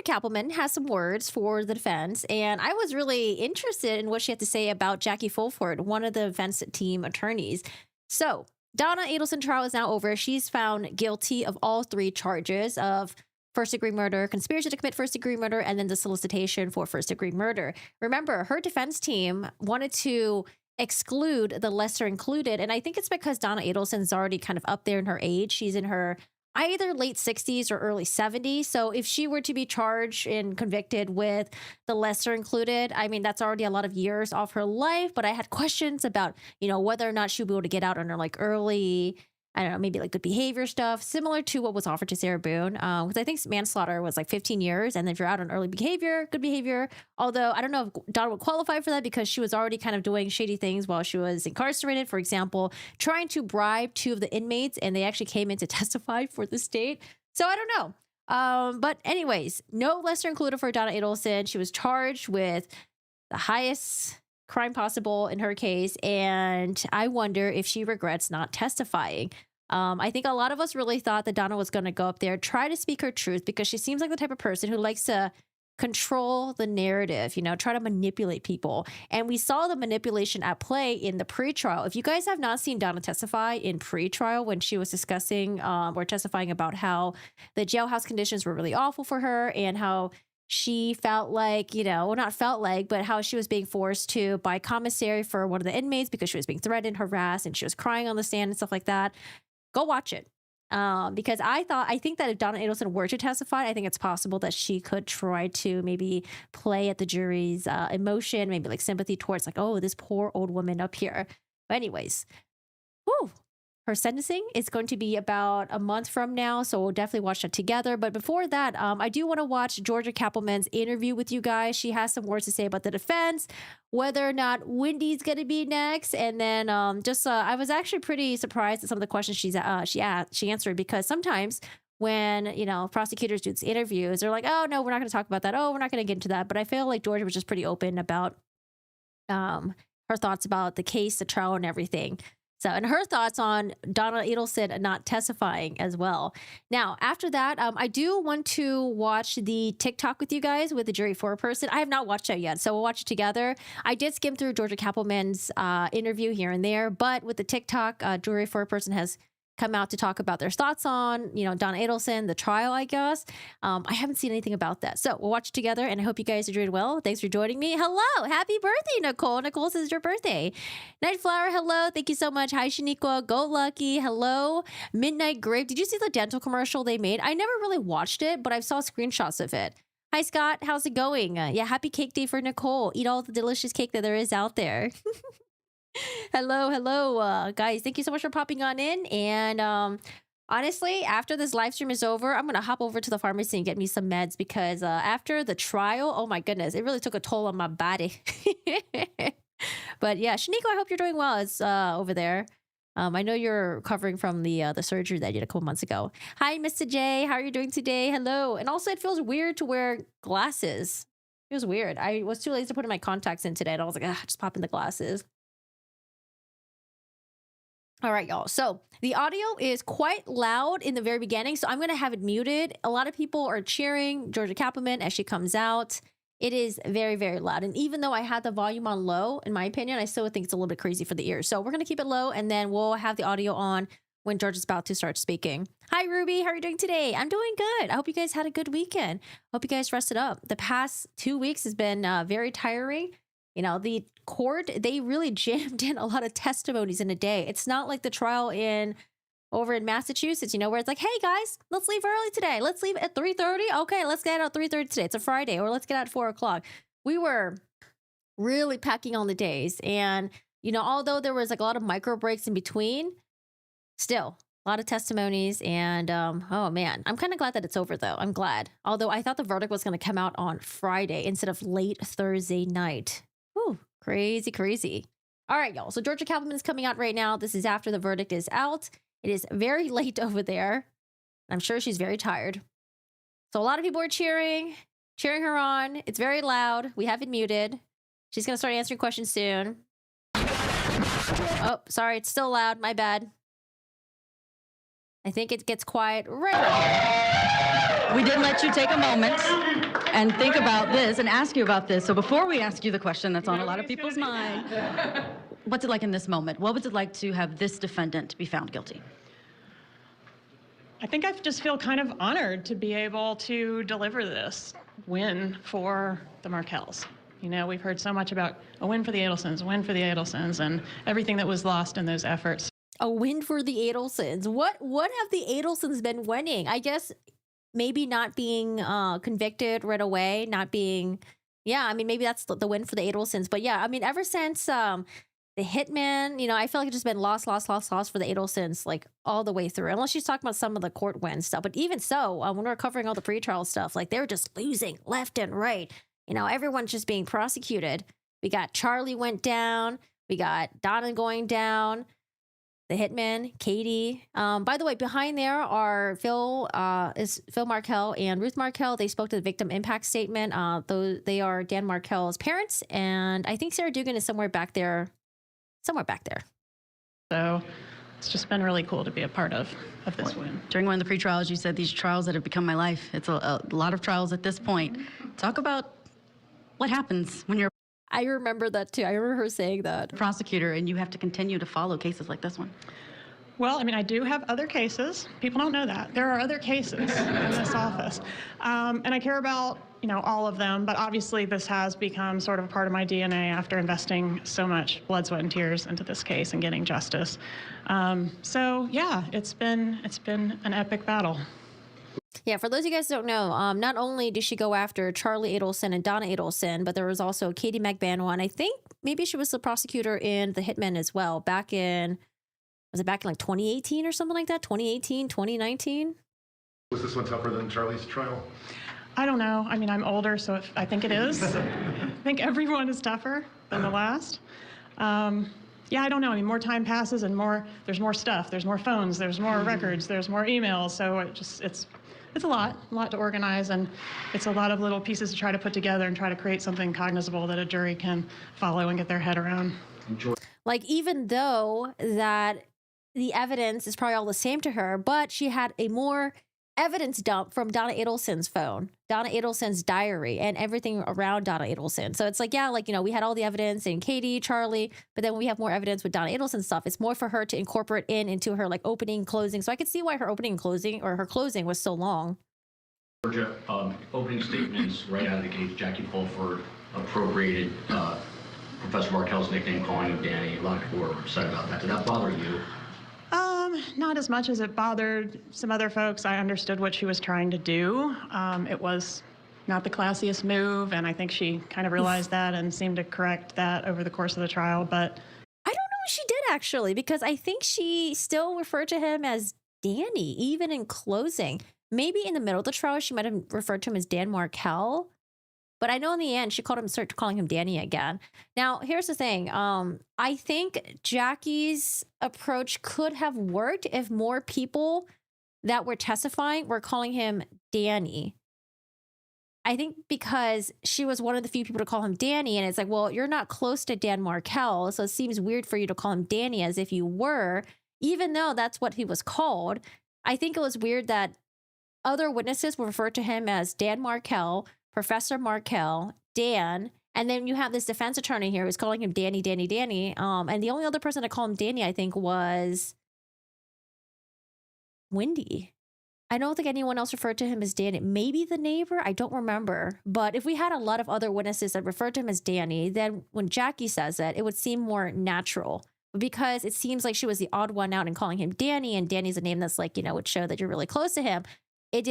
Cappleman has some words for the defense, and I was really interested in what she had to say about Jackie Fulford, one of the defense team attorneys. So, Donna Adelson trial is now over. She's found guilty of all three charges of first degree murder, conspiracy to commit first degree murder, and then the solicitation for first degree murder. Remember, her defense team wanted to exclude the lesser included, and I think it's because Donna Adelson's already kind of up there in her age. She's in her either late 60s or early 70s. So if she were to be charged and convicted with the lesser included, I mean, that's already a lot of years off her life. But I had questions about, whether or not she'll be able to get out on her like early, I don't know, maybe like good behavior stuff, similar to what was offered to Sarah Boone. Because I think manslaughter was like 15 years. And then if you're out on early behavior, good behavior. Although I don't know if Donna would qualify for that because she was already kind of doing shady things while she was incarcerated. For example, trying to bribe two of the inmates, and they actually came in to testify for the state. So I don't know. But anyways, no lesser included for Donna Adelson. She was charged with the highest crime possible in her case, and I wonder if she regrets not testifying. I think a lot of us really thought that Donna was going to go up there, try to speak her truth, because she seems like the type of person who likes to control the narrative, try to manipulate people. And we saw the manipulation at play in the pretrial. If you guys have not seen Donna testify in pretrial when she was discussing or testifying about how the jailhouse conditions were really awful for her and how she felt like, well, not felt like, but how she was being forced to buy commissary for one of the inmates because she was being threatened, harassed, and she was crying on the stand and stuff like that. Go watch it. Because I think that if Donna Adelson were to testify, I think it's possible that she could try to maybe play at the jury's emotion, maybe like sympathy towards like, oh, this poor old woman up here. But anyways, whew. Her sentencing is going to be about a month from now, so we'll definitely watch that together. But before that, I do want to watch Georgia Cappleman's interview with you guys. She has some words to say about the defense, whether or not Wendi's going to be next, and then I was actually pretty surprised at some of the questions she answered, because sometimes when prosecutors do these interviews, they're like, oh no, we're not going to talk about that. Oh, we're not going to get into that. But I feel like Georgia was just pretty open about her thoughts about the case, the trial, and everything. So, and her thoughts on Donna Adelson not testifying as well. Now, after that, I do want to watch the TikTok with you guys with the Jury Foreperson. I have not watched that yet, so we'll watch it together. I did skim through Georgia Cappleman's interview here and there, but with the TikTok, Jury Foreperson has come out to talk about their thoughts on, Donna Adelson, the trial, I guess. I haven't seen anything about that. So we'll watch it together, and I hope you guys are doing well. Thanks for joining me. Hello. Happy birthday, Nicole. Nicole says it's your birthday. Nightflower, hello. Thank you so much. Hi, Shaniqua. Go Lucky. Hello. Midnight Grape. Did you see the dental commercial they made? I never really watched it, but I saw screenshots of it. Hi, Scott. How's it going? Yeah, happy cake day for Nicole. Eat all the delicious cake that there is out there. Hello, guys. Thank you so much for popping on in. And honestly, after this live stream is over, I'm going to hop over to the pharmacy and get me some meds, because after the trial, oh my goodness, it really took a toll on my body. But yeah, Shaniqua, I hope you're doing well. It's over there. I know you're recovering from the surgery that you did a couple months ago. Hi, Mr. J. How are you doing today? Hello. And also, it feels weird to wear glasses. It was weird. I was too lazy to put my contacts in today, and I was like, just pop in the glasses. All right, y'all. So the audio is quite loud in the very beginning, so I'm going to have it muted. A lot of people are cheering Georgia Cappleman as she comes out. It is very, very loud. And even though I had the volume on low, in my opinion, I still think it's a little bit crazy for the ears. So we're going to keep it low, and then we'll have the audio on when Georgia's about to start speaking. Hi, Ruby. How are you doing today? I'm doing good. I hope you guys had a good weekend. Hope you guys rested up. The past 2 weeks has been very tiring. The court, they really jammed in a lot of testimonies in a day. It's not like the trial over in Massachusetts, where it's like, hey guys, let's leave early today. Let's leave at 3:30. Okay, let's get out at 3:30 today. It's a Friday, or let's get out at 4 o'clock. We were really packing on the days. And, although there was like a lot of micro breaks in between, still a lot of testimonies. And, oh man, I'm kind of glad that it's over though. I'm glad. Although I thought the verdict was going to come out on Friday instead of late Thursday night. Whew, crazy, crazy. All right, y'all. So Georgia Cappleman is coming out right now. This is after the verdict is out. It is very late over there. I'm sure she's very tired. So a lot of people are cheering her on. It's very loud. We have it muted. She's going to start answering questions soon. Oh, sorry. It's still loud. My bad. I think it gets quiet right around here. We did let you take a moment and think about this and ask you about this. So before we ask you the question that's on a lot of people's mind, what's it like in this moment? What was it like to have this defendant be found guilty? I think I just feel kind of honored to be able to deliver this win for the Markells. You know, we've heard so much about a win for the Adelsons, a win for the Adelsons, and everything that was lost in those efforts. A win for the Adelsons. What have the Adelsons been winning? I guess maybe not being convicted right away, not being, yeah, I mean, maybe that's the win for the Adelsons. But yeah, I mean, ever since the Hitman, you know, I feel like it's just been loss for the Adelsons, like all the way through. Unless she's talking about some of the court win stuff. But even so, when we're covering all the pretrial stuff, like they were just losing left and right. You know, everyone's just being prosecuted. We got Charlie went down. We got Donna going down. The Hitman, Katie. By the way, behind there are Phil Markel and Ruth Markel. They spoke to the victim impact statement. They are Dan Markel's parents, and I think Sarah Dugan is somewhere back there. So it's just been really cool to be a part of this win. During one of the pre-trials, you said these trials that have become my life. It's a lot of trials at this point. Talk about what happens when you're I remember that too. I remember her saying that. a prosecutor and you have to continue to follow cases like this one. Well, I mean, I do have other cases. People don't know that. There are other cases in this office. And I care about, you know, all of them, but obviously this has become sort of a part of my DNA after investing so much blood, sweat, and tears into this case and getting justice. So yeah, it's been an epic battle. Yeah, for those of you guys who don't know, not only did she go after Charlie Adelson and Donna Adelson, but there was also Katie McBanoa, and I think maybe she was the prosecutor in The Hitman as well, was it back in like 2018 or something like that? 2018, 2019? Was this one tougher than Charlie's trial? I don't know. I mean, I'm older, so I think it is. I think everyone is tougher than the last. Yeah, I don't know. I mean, more time passes and there's more stuff. There's more phones. There's more records. There's more emails. So it's a lot to organize, and it's a lot of little pieces to try to put together and try to create something cognizable that a jury can follow and get their head around. Like, even though that the evidence is probably all the same to her, but she had a more evidence dump from Donna Adelson's phone, Donna Adelson's diary, and everything around Donna Adelson. So it's like, yeah, like, you know, we had all the evidence in Katie, Charlie, but then when we have more evidence with Donna Adelson stuff, it's more for her to incorporate into her like opening, closing. So I could see why her opening and closing, or her closing, was so long. Georgia, opening statements right out of the gate, Jackie Fulford appropriated Professor Markel's nickname, calling him Danny. A lot of people were upset about that. Did that bother you? Not as much as it bothered some other folks. I understood what she was trying to do. It was not the classiest move, and I think she kind of realized that and seemed to correct that over the course of the trial. But I don't know if she did, actually, because I think she still referred to him as Danny, even in closing. Maybe in the middle of the trial, she might have referred to him as Dan Markel. But I know in the end, she started calling him Danny again. Now, here's the thing. I think Jackie's approach could have worked if more people that were testifying were calling him Danny. I think because she was one of the few people to call him Danny, and it's like, well, you're not close to Dan Markel, so it seems weird for you to call him Danny as if you were, even though that's what he was called. I think it was weird that other witnesses would refer to him as Dan Markel, Professor Markel, Dan, and then you have this defense attorney here who's calling him Danny. And the only other person to call him Danny, I think, was Wendi. I don't think anyone else referred to him as Danny. Maybe the neighbor? I don't remember. But if we had a lot of other witnesses that referred to him as Danny, then when Jackie says it would seem more natural. But because it seems like she was the odd one out in calling him Danny, and Danny's a name that's like, you know, would show that you're really close to him, it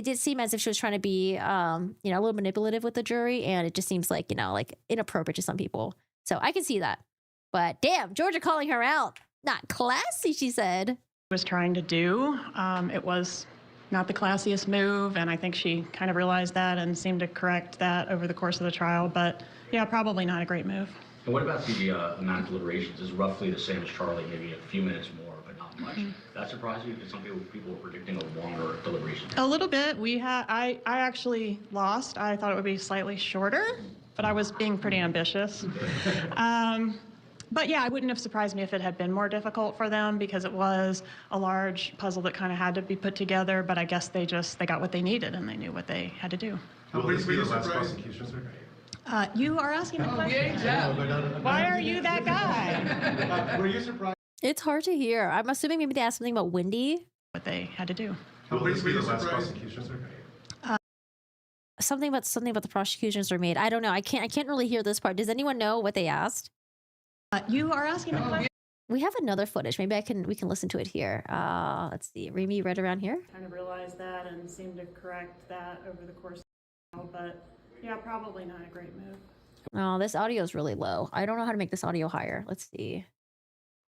did seem as if she was trying to be, a little manipulative with the jury, and it just seems like, like inappropriate to some people. So I can see that. But damn, Georgia calling her out. Not classy, she said. Was trying to do. It was not the classiest move, and I think she kind of realized that and seemed to correct that over the course of the trial. But yeah, probably not a great move. And what about the amount of deliberations? Is roughly the same as Charlie, maybe a few minutes more, but not much. That surprised you? Because some people were predicting a longer deliberation. A little bit. I actually lost. I thought it would be slightly shorter, but I was being pretty ambitious. But yeah, it wouldn't have surprised me if it had been more difficult for them, because it was a large puzzle that kind of had to be put together. But I guess they got what they needed, and they knew what they had to do. Will this be the last prosecution, sir? You are asking a question. Why are you that guy? Were you surprised? It's hard to hear. I'm assuming maybe they asked something about Wendi. What they had to do. Will this be the last prosecution, sir? Something about the prosecutions were made. I don't know. I can't really hear this part. Does anyone know what they asked? You are asking a question. We have another footage. Maybe we can listen to it here. Let's see. Remy, right around here. Kind of realized that and seemed to correct that over the course of the while, but yeah, probably not a great move. Oh, this audio is really low. I don't know how to make this audio higher. Let's see. Can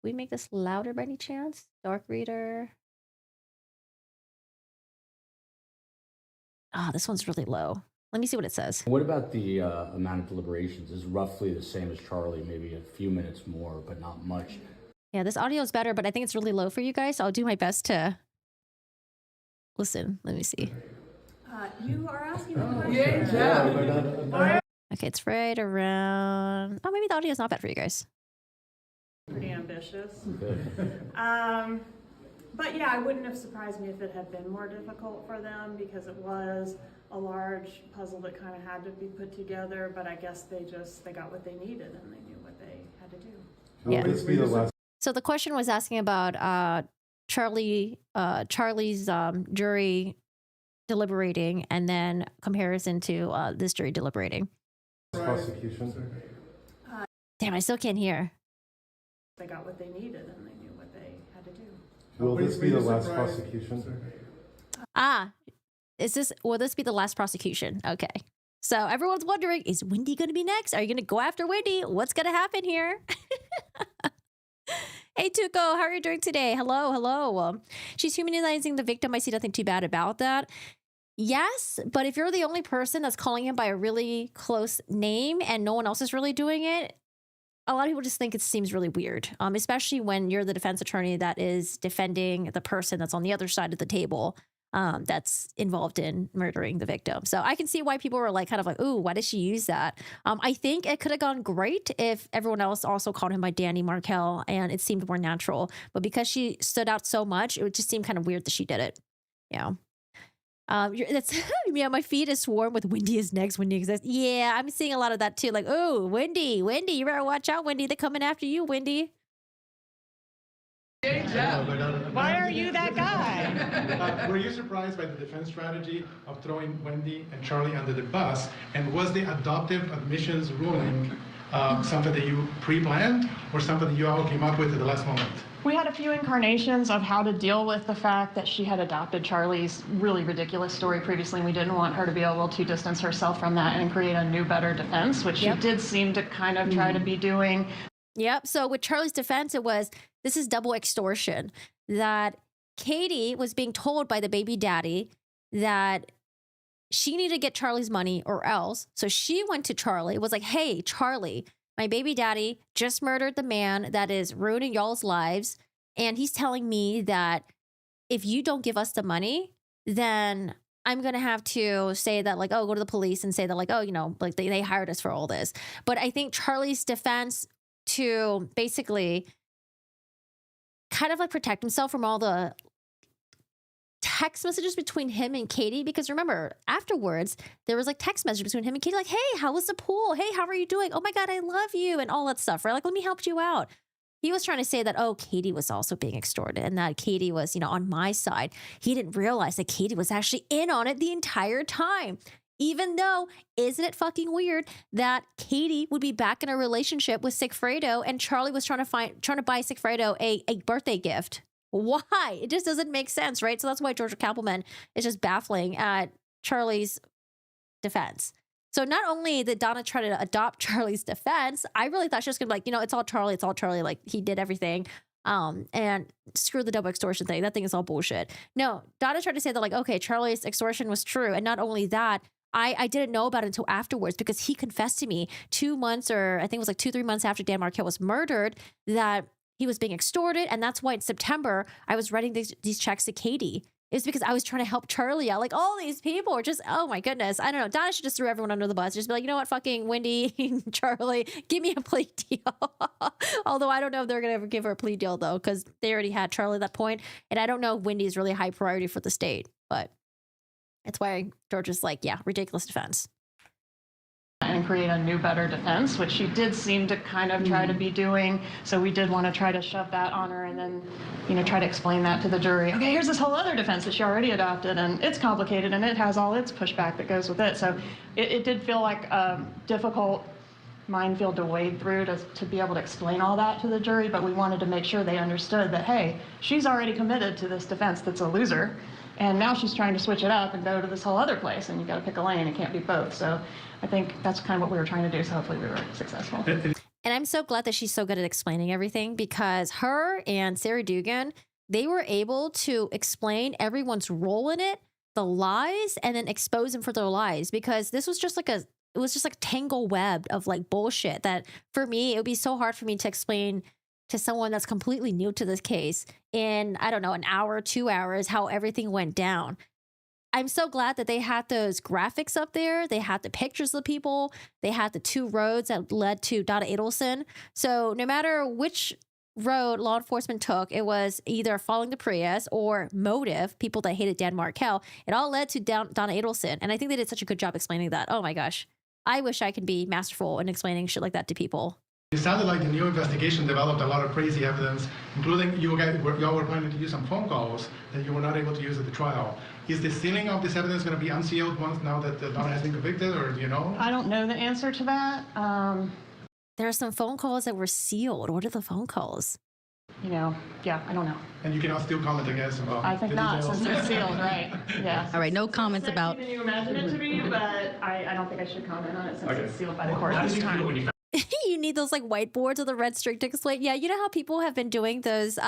we make this louder by any chance? Dark reader. Ah, this one's really low. Let me see what it says. What about the amount of deliberations? Is roughly the same as Charlie, maybe a few minutes more, but not much. Yeah, this audio is better, but I think it's really low for you guys. So I'll do my best to listen. Let me see. You are asking a question. Okay, it's right around. Oh, maybe the audio is not bad for you guys. Pretty ambitious. But yeah, it wouldn't have surprised me if it had been more difficult for them because it was a large puzzle that kind of had to be put together. But I guess they got what they needed and they knew what they had to do. Yeah. Will this be the last? So the question was asking about Charlie's jury deliberating and then comparison to this jury deliberating. Prosecution, sir? Damn, I still can't hear. They got what they needed and they knew what they had to do. Will this be the last prosecution, sir? Will this be the last prosecution? Okay. So everyone's wondering, is Wendi going to be next? Are you going to go after Wendi? What's going to happen here? Hey, Tuko, how are you doing today? Hello. She's humanizing the victim. I see nothing too bad about that. Yes, but if you're the only person that's calling him by a really close name and no one else is really doing it, a lot of people just think it seems really weird, especially when you're the defense attorney that is defending the person that's on the other side of the table that's involved in murdering the victim. So I can see why people were like, kind of like, ooh, why did she use that? I think it could have gone great if everyone else also called him by Danny Markel and it seemed more natural. But because she stood out so much, it would just seem kind of weird that she did it. Yeah. Yeah, my feed is swarmed with Wendi is next, Wendi exists. Yeah, I'm seeing a lot of that too. Like, oh, Wendi, you better watch out, Wendi. They're coming after you, Wendi. Why are you that guy? Were you surprised by the defense strategy of throwing Wendi and Charlie under the bus? And was the adoptive admissions ruling something that you pre-planned or something that you all came up with at the last moment? We had a few incarnations of how to deal with the fact that she had adopted Charlie's really ridiculous story previously, and we didn't want her to be able to distance herself from that and create a new, better defense, which she did seem to kind of try to be doing. Yep. So with Charlie's defense, this is double extortion. That Katie was being told by the baby daddy that she needed to get Charlie's money or else. So she went to Charlie, was like, hey, Charlie, my baby daddy just murdered the man that is ruining y'all's lives. And he's telling me that if you don't give us the money, then I'm going to have to say that, like, oh, go to the police and say that, like, oh, like they hired us for all this. But I think Charlie's defense to basically kind of like protect himself from all the text messages between him and Katie, because remember, afterwards, there was like text messages between him and Katie, like, hey, how was the pool? Hey, how are you doing? Oh my God, I love you, and all that stuff, right? Like, let me help you out. He was trying to say that, oh, Katie was also being extorted and that Katie was, on my side. He didn't realize that Katie was actually in on it the entire time. Even though, isn't it fucking weird that Katie would be back in a relationship with Sigfredo and Charlie was trying to buy Sigfredo a birthday gift? Why? It just doesn't make sense, right? So that's why Georgia Cappleman is just baffling at Charlie's defense. So not only did Donna try to adopt Charlie's defense, I really thought she was going to be like, it's all Charlie. Like, he did everything. And screw the double extortion thing. That thing is all bullshit. No, Donna tried to say that, like, okay, Charlie's extortion was true. And not only that, I didn't know about it until afterwards because he confessed to me 2 months, or I think it was like 2-3 months after Dan Marquette was murdered, that he was being extorted. And that's why in September, I was writing these checks to Katie. It's because I was trying to help Charlie out. Like, all these people are just, oh my goodness. I don't know. Donna should just throw everyone under the bus. Just be like, you know what, fucking Wendi, Charlie, give me a plea deal. Although I don't know if they're going to ever give her a plea deal, though, because they already had Charlie at that point. And I don't know if Wendy is really a high priority for the state. But That's why George is like, yeah, ridiculous defense. And create a new, better defense, which she did seem to kind of try to be doing. So we did want to try to shove that on her and then, try to explain that to the jury. Okay, here's this whole other defense that she already adopted, and it's complicated, and it has all its pushback that goes with it. So it did feel like a difficult minefield to wade through to be able to explain all that to the jury, but we wanted to make sure they understood that, hey, she's already committed to this defense that's a loser, and now she's trying to switch it up and go to this whole other place, and you got to pick a lane. It can't be both. So I think that's kind of what we were trying to do, so hopefully we were successful. And I'm so glad that she's so good at explaining everything, because her and Sarah Dugan, they were able to explain everyone's role in it, the lies, and then expose them for their lies, because this was just like it was just like tangle web of like bullshit that for me, it would be so hard for me to explain to someone that's completely new to this case in, I don't know, an hour, 2 hours, how everything went down. I'm so glad that they had those graphics up there. They had the pictures of the people. They had the 2 roads that led to Donna Adelson. So no matter which road law enforcement took, it was either following the Prius or motive, people that hated Dan Markel. It all led to Donna Adelson. And I think they did such a good job explaining that. Oh my gosh. I wish I could be masterful in explaining shit like that to people. It sounded like the new investigation developed a lot of crazy evidence, including y'all were planning to use some phone calls that you were not able to use at the trial. Is the sealing of this evidence going to be unsealed once now that Donna has been convicted, or do you know? I don't know the answer to that. There are some phone calls that were sealed. What are the phone calls? Yeah, I don't know. And you cannot still comment, I guess, about I think the not, details. since it's sealed, right? Yeah. All right, no comments about. You imagine it to be, but I don't think I should comment on it since it's sealed by the court How this did you feel time. when you You need those like whiteboards with the red string to explain. Yeah, you know how people have been doing those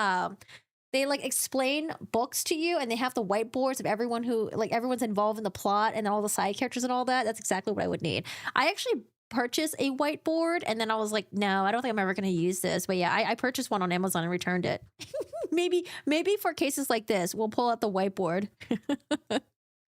they like explain books to you, and they have the whiteboards of everyone who like everyone's involved in the plot and all the side characters and all that. That's exactly what I would need. I actually purchased a whiteboard, and then I was like, no, I don't think I'm ever going to use this. But yeah, I purchased one on Amazon and returned it. maybe for cases like this, we'll pull out the whiteboard.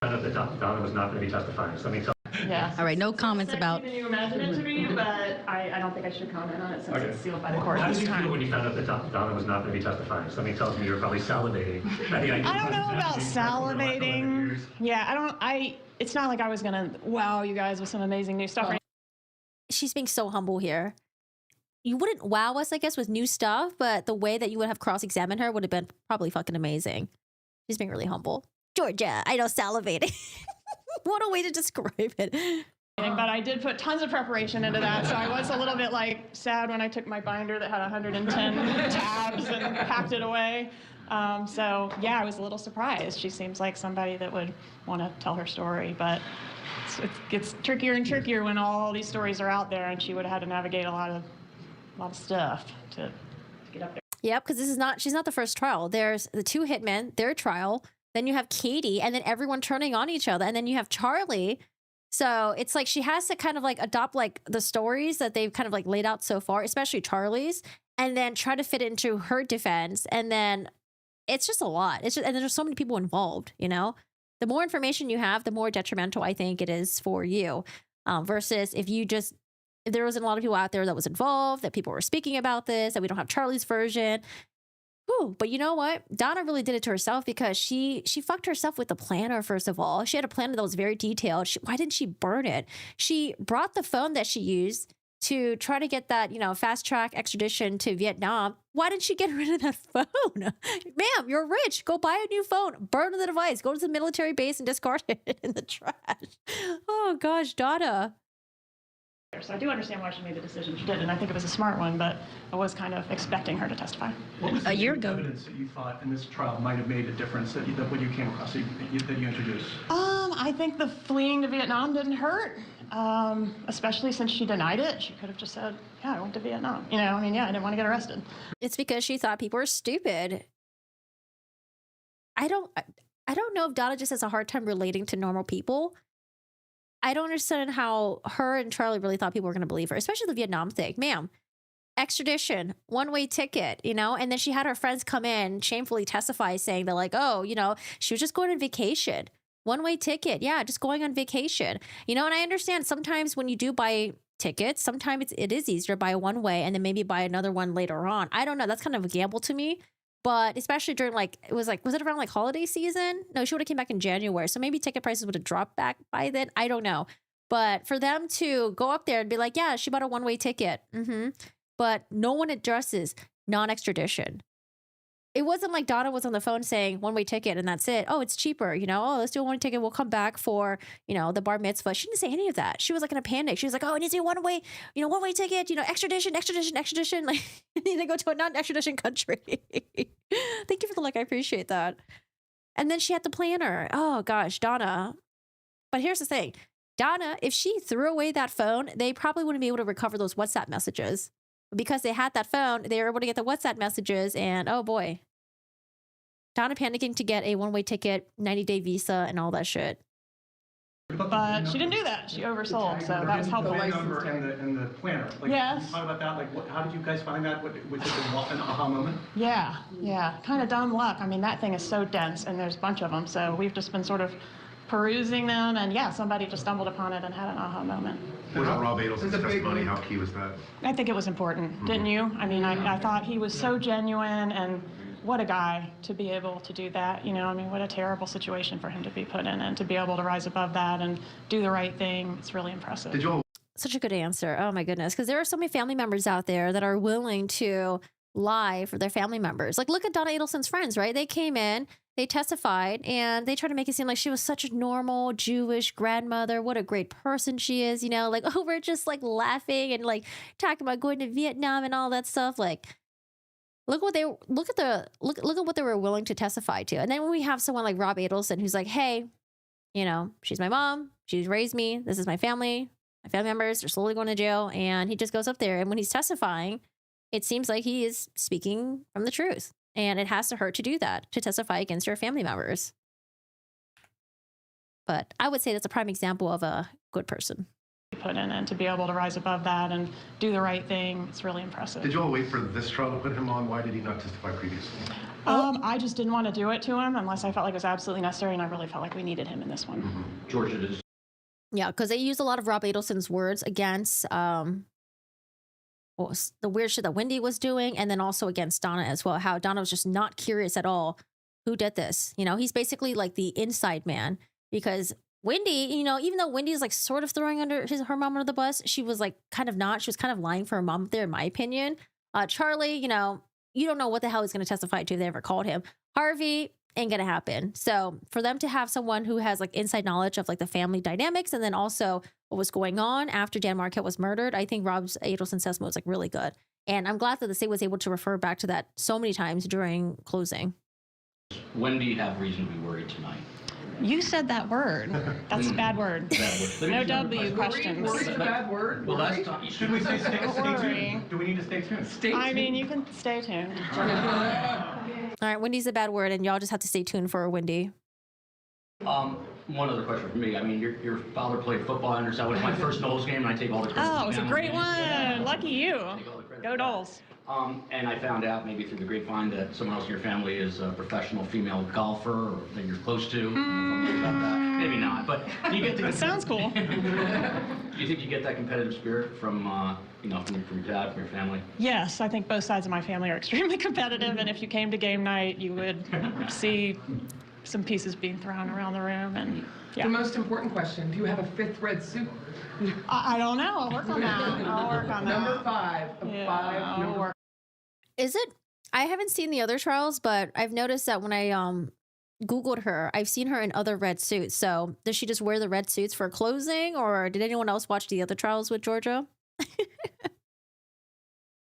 That Donna was not going to be testifying. So, Yeah. All right, no comments about. Than you imagine it to be, but I don't think I should comment on it since it's sealed by the court how did this you feel time. when you found out that Donna was not going to be testifying? Something tells me you were probably salivating. I don't know about salivating. Yeah, it's not like I was gonna wow you guys with some amazing new stuff. She's being so humble here. You wouldn't wow us, I guess, with new stuff, but the way that you would have cross-examined her would have been probably fucking amazing. She's being really humble. Georgia, I know salivating. What a way to describe it. But I did put tons of preparation into that, so I was a little bit like sad when I took my binder that had 110 tabs and packed it away. So yeah, I was a little surprised. She seems like somebody that would want to tell her story, but it gets trickier and trickier when all these stories are out there, and she would have had to navigate a lot of stuff to get up there. Yep, because she's not the first trial. There's the 2 hitmen, their trial. Then you have Katie, and then everyone turning on each other. And then you have Charlie. So it's like she has to kind of like adopt like the stories that they've kind of like laid out so far, especially Charlie's, and then try to fit it into her defense. And then it's just a lot. And there's so many people involved, The more information you have, the more detrimental I think it is for you. Versus if there wasn't a lot of people out there that was involved, that people were speaking about this, that we don't have Charlie's version. Whew, but you know what? Donna really did it to herself, because she fucked herself with the planner, first of all. She had a planner that was very detailed. Why didn't she burn it? She brought the phone that she used to try to get that, fast track extradition to Vietnam. Why didn't she get rid of that phone? Ma'am, you're rich. Go buy a new phone. Burn the device. Go to the military base and discard it in the trash. Oh, gosh, Donna. So I do understand why she made the decision she did, and I think it was a smart one, but I was kind of expecting her to testify. What was A year the ago. evidence that you thought in this trial might have made a difference that when you came across, that you introduced? I think the fleeing to Vietnam didn't hurt, especially since she denied it. She could have just said, yeah, I went to Vietnam. I didn't want to get arrested. It's because she thought people were stupid. I don't know if Donna just has a hard time relating to normal people. I don't understand how her and Charlie really thought people were going to believe her, especially the Vietnam thing. Ma'am, extradition, one-way ticket, and then she had her friends come in, shamefully testify, saying they're like, oh, she was just going on vacation. One-way ticket. Yeah, just going on vacation. And I understand sometimes when you do buy tickets, sometimes it is easier to buy one way and then maybe buy another one later on. I don't know. That's kind of a gamble to me. But especially during was it around like holiday season? No, she would have came back in January. So maybe ticket prices would have dropped back by then. I don't know. But for them to go up there and be like, yeah, she bought a one-way ticket. But no one addresses non-extradition. It wasn't like Donna was on the phone saying one-way ticket and that's it. Oh, it's cheaper. Oh, let's do a one-way ticket. We'll come back for, the bar mitzvah. She didn't say any of that. She was like in a panic. She was like, oh, I need to do one-way, one-way ticket, extradition. Like, I need to go to a non-extradition country. Thank you for the like. I appreciate that. And then she had the planner. Oh, gosh, Donna. But here's the thing. Donna, if she threw away that phone, they probably wouldn't be able to recover those WhatsApp messages. Because they had that phone, they were able to get the WhatsApp messages, and oh boy. Donna panicking to get a one-way ticket, 90-day visa, and all that shit. But she didn't do that. She oversold, so that was helpful. The number and the planner. Like, Yes. Can you talk about that? Like, how did you guys find that? Was it an aha moment? Yeah. Kind of dumb luck. I mean, that thing is so dense, and there's a bunch of them, so we've just been sort of perusing them, and yeah, somebody just stumbled upon it and had an aha moment. What about Rob Adelson's testimony? How key was that? I think it was important, didn't you? I mean, I thought he was so genuine, and what a guy to be able to do that. I mean, what a terrible situation for him to be put in, and to be able to rise above that and do the right thing. It's really impressive. Did you all Such a good answer. Oh my goodness. Because there are so many family members out there that are willing to lie for their family members. Like, look at Donna Adelson's friends, right? They came in, they testified, and they tried to make it seem like she was such a normal Jewish grandmother. What a great person she is, like, oh, we're just like laughing and like talking about going to Vietnam and all that stuff. Like, look at what they were willing to testify to. And then when we have someone like Rob Adelson who's like, hey, she's my mom, she's raised me, this is my family members are slowly going to jail, and he just goes up there, and when he's testifying, it seems like he is speaking from the truth. And it has to hurt to do that, to testify against your family members. But I would say that's a prime example of a good person. Put in, and to be able to rise above that and do the right thing, it's really impressive. Did you all wait for this trial to put him on? Why did he not testify previously? I just didn't want to do it to him unless I felt like it was absolutely necessary, and I really felt like we needed him in this one. Georgia does. Yeah, because they used a lot of Rob Adelson's words against the weird shit that Wendi was doing, and then also against Donna as well. How Donna was just not curious at all who did this. He's basically like the inside man, because Wendi, even though Wendy is like sort of throwing her mom under the bus, she was like kind of not. She was kind of lying for her mom there, in my opinion. Charlie, you don't know what the hell he's going to testify to if they ever called him. Harvey, ain't gonna happen. So for them to have someone who has like inside knowledge of like the family dynamics, and then also what was going on after Dan Marquette was murdered, I think Rob Adelson's testimony was like really good. And I'm glad that the state was able to refer back to that so many times during closing. When do you have reason to be worried tonight? You said that word. That's a bad word. No W questions. Worry's a bad word. Well, last time. Should we say stay tuned? Do we need to stay tuned? I mean, you can stay tuned. All right, Wendy's a bad word, and y'all just have to stay tuned for Wendi. One other question for me. I mean, your father played football. I understand. It was my first Knowles game, and I take all the credit. Oh, it was a great one. Lucky you. Go Knowles. And I found out maybe through the grapevine that someone else in your family is a professional female golfer, or that you're close to. Maybe not, but do you get the... That sounds cool. Do you think you get that competitive spirit from your dad, from your family? Yes, I think both sides of my family are extremely competitive, and if you came to game night, you would see some pieces being thrown around the room, and yeah. The most important question, do you have a fifth red suit? I don't know. I'll work on that. Number 5 of 5. Is it? I haven't seen the other trials, but I've noticed that when I Googled her, I've seen her in other red suits. So does she just wear the red suits for closing, or did anyone else watch the other trials with Georgia?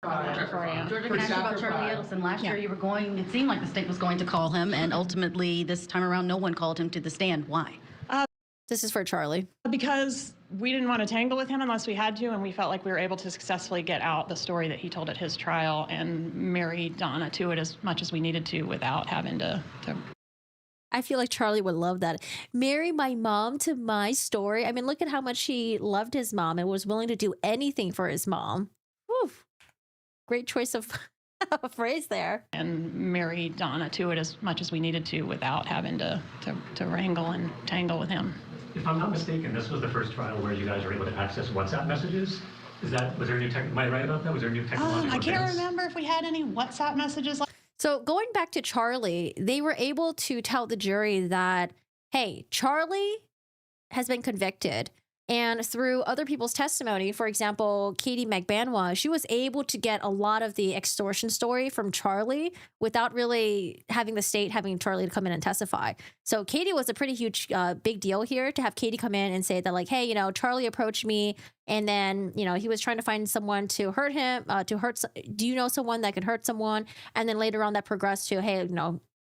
Georgia, can I ask you about Charlie Adelson? Last year you were going, it seemed like the state was going to call him, and ultimately this time around no one called him to the stand. Why? This is for Charlie. Because we didn't want to tangle with him unless we had to, and we felt like we were able to successfully get out the story that he told at his trial and marry Donna to it as much as we needed to without having to I feel like Charlie would love that. Marry my mom to my story. I mean, look at how much he loved his mom and was willing to do anything for his mom. Whew. Great choice of a phrase there. And marry Donna to it as much as we needed to without having to wrangle and tangle with him. If I'm not mistaken, this was the first trial where you guys were able to access WhatsApp messages. Was there a new am I right about that? Was there a new technological I can't advance? remember if we had any WhatsApp messages. So going back to Charlie, they were able to tell the jury that, hey, Charlie has been convicted. And through other people's testimony, for example, Katie McBanwa, she was able to get a lot of the extortion story from Charlie without really having the state having Charlie to come in and testify. So Katie was a pretty huge, big deal here to have Katie come in and say that like, hey, Charlie approached me and then, he was trying to find someone to hurt him, do you know someone that can hurt someone? And then later on that progressed to, hey,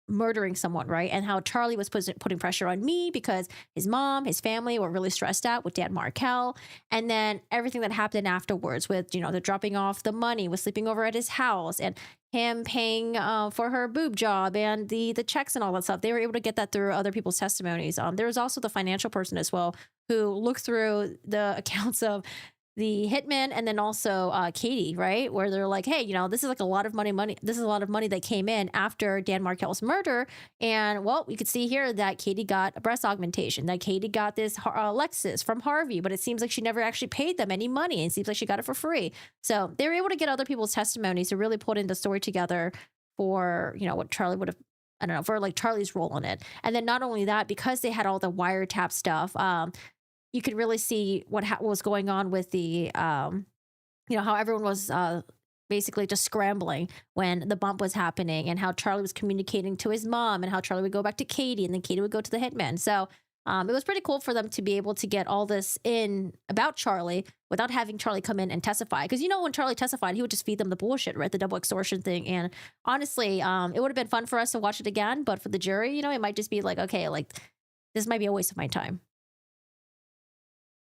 murdering someone, right? And how Charlie was putting pressure on me because his mom, his family were really stressed out with Dad Markel. And then everything that happened afterwards with, the dropping off the money, with sleeping over at his house and him paying for her boob job and the checks and all that stuff. They were able to get that through other people's testimonies. There was also the financial person as well who looked through the accounts of the hitman and then also Katie, right? Where they're like, hey, this is like a lot of money. This is a lot of money that came in after Dan Markel's murder. And well, we could see here that Katie got a breast augmentation, that Katie got this Lexus from Harvey, but it seems like she never actually paid them any money. It seems like she got it for free. So they were able to get other people's testimonies to really put in the story together for, what Charlie would have, I don't know, for like Charlie's role in it. And then not only that, because they had all the wiretap stuff, you could really see what was going on with the, how everyone was basically just scrambling when the bump was happening and how Charlie was communicating to his mom and how Charlie would go back to Katie and then Katie would go to the hitman. So it was pretty cool for them to be able to get all this in about Charlie without having Charlie come in and testify. Because, when Charlie testified, he would just feed them the bullshit, right? The double extortion thing. And honestly, it would have been fun for us to watch it again. But for the jury, it might just be like, okay, like this might be a waste of my time.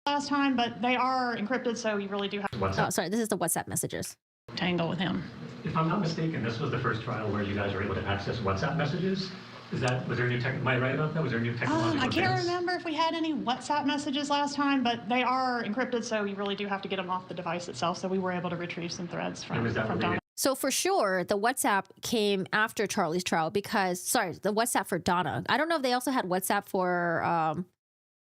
Last time, but they are encrypted, so you really do have Oh, sorry, this is the WhatsApp messages. to tangle with him. If I'm not mistaken, this was the first trial where you guys were able to access WhatsApp messages. Was there a new am I right about that? Was there a new technological I can't advance? remember if we had any WhatsApp messages last time, but they are encrypted, so you really do have to get them off the device itself. So we were able to retrieve some threads from Donna. So for sure, the WhatsApp came after Charlie's trial the WhatsApp for Donna. I don't know if they also had WhatsApp for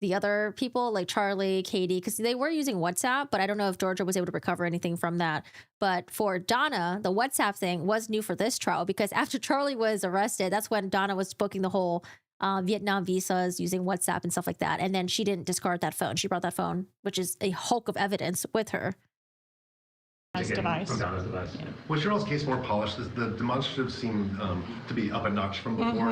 the other people like Charlie, Katie, because they were using WhatsApp, but I don't know if Georgia was able to recover anything from that. But for Donna, the WhatsApp thing was new for this trial because after Charlie was arrested, that's when Donna was booking the whole Vietnam visas using WhatsApp and stuff like that. And then she didn't discard that phone. She brought that phone, which is a hulk of evidence with her. Device. Was Cheryl's case more polished? The demonstratives seem to be up a notch from before.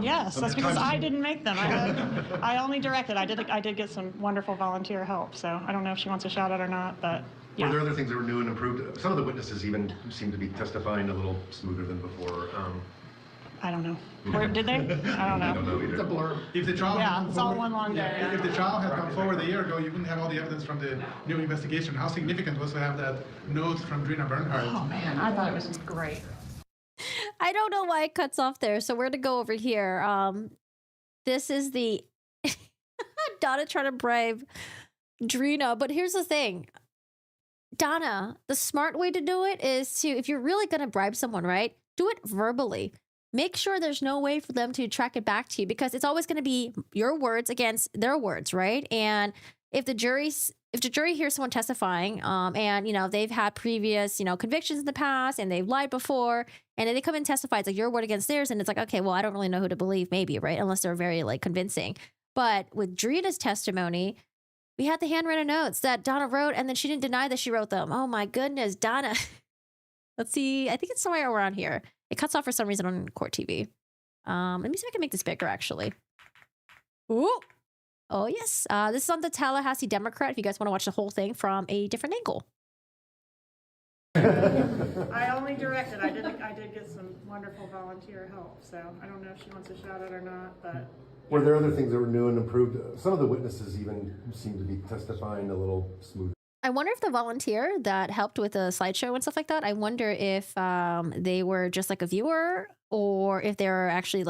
Yes, that's because I didn't make them. I only directed. I did get some wonderful volunteer help. So I don't know if she wants a shout out or not, but yeah. Were there other things that were new and improved? Some of the witnesses even seem to be testifying a little smoother than before. I don't know. Or did they? I don't know. I don't know either. It's a blur. If the trial had come it's all forward- one long day. If the trial had come forward a year ago, you wouldn't have all the evidence from the new investigation. How significant was to have that note from Drina Bernhardt? Oh man, I thought it was great. I don't know why it cuts off there. So we're going to go over here. This is the Donna trying to bribe Drina. But here's the thing. Donna, the smart way to do it is to, if you're really going to bribe someone, right? Do it verbally. Make sure there's no way for them to track it back to you because it's always going to be your words against their words, right? And if the jury hears someone testifying, and they've had previous convictions in the past and they've lied before, and then they come and testify, it's like your word against theirs, and it's like, okay, well, I don't really know who to believe, maybe, right? Unless they're very convincing. But with Drina's testimony, we had the handwritten notes that Donna wrote, and then she didn't deny that she wrote them. Oh my goodness, Donna. Let's see. I think it's somewhere around here. It cuts off for some reason on court TV. Let me see if I can make this bigger, actually. Ooh. Oh, yes. This is on the Tallahassee Democrat, if you guys want to watch the whole thing from a different angle. I only directed. I did get some wonderful volunteer help, so I don't know if she wants a shout out or not, but. Were there other things that were new and improved? Some of the witnesses even seem to be testifying a little smoother. I wonder if the volunteer that helped with the slideshow and stuff like that, I wonder if they were just like a viewer or if they're actually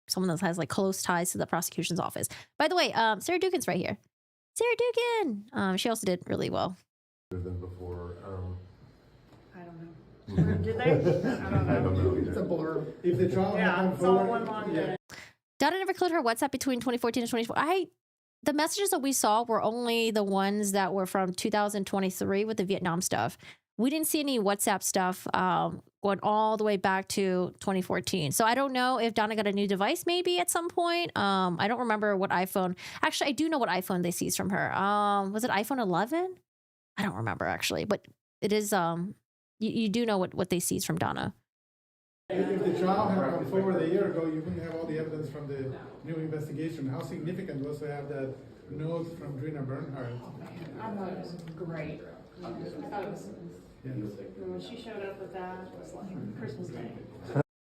someone that has close ties to the prosecution's office. By the way, Sarah Dugan's right here. Sarah Dugan. She also did really well. Than before. I don't know. Did they? I don't know. I don't know either. It's a blur. If the trial had come It's all forward, one long day. Donna never cleared her WhatsApp between 2014 and 2024. The messages that we saw were only the ones that were from 2023 with the Vietnam stuff. we didn't see any WhatsApp stuff going all the way back to 2014. So I don't know if Donna got a new device maybe at some point. I don't remember what iPhone. Actually, I do know what iPhone they seized from her. Was it iPhone 11? I don't remember actually, but it is. You do know what they seized from Donna. If the trial had come forward a year ago, you wouldn't have all the evidence from the new investigation. How significant was to have that note from Drina Bernhardt? I thought it was great. I thought it was. When she showed up with that, it was like Christmas Day.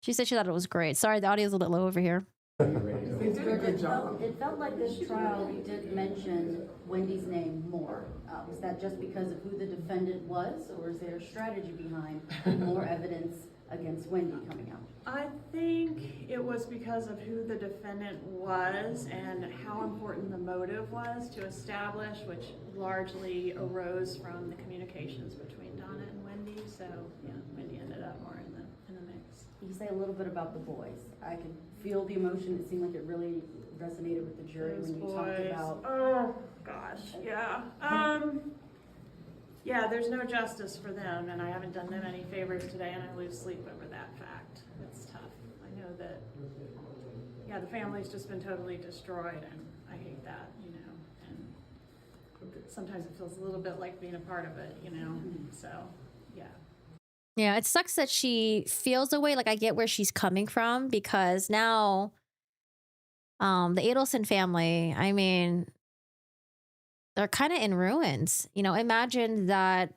She said she thought it was great. Sorry, the audio's a little bit low over here. It felt like this trial, you did mention Wendy's name more. Was that just because of who the defendant was, or is there a strategy behind more evidence against Wendy coming out? I think it was because of who the defendant was and how important the motive was to establish, which largely arose from the communications between Donna and Wendi. So yeah, Wendi ended up more in the mix. You say a little bit about the boys. I could feel the emotion. It seemed like it really resonated with the jury Those when you talked boys. about. Oh gosh, yeah. Yeah, there's no justice for them, and I haven't done them any favors today, and I lose sleep over that fact. It's tough. I know that, yeah, the family's just been totally destroyed, and I hate that, you know, and sometimes it feels a little bit like being a part of it, you know, so, yeah. Yeah, it sucks that she feels away. Like I get where she's coming from because now, the Adelson family, I mean, they're kind of in ruins. You know, imagine that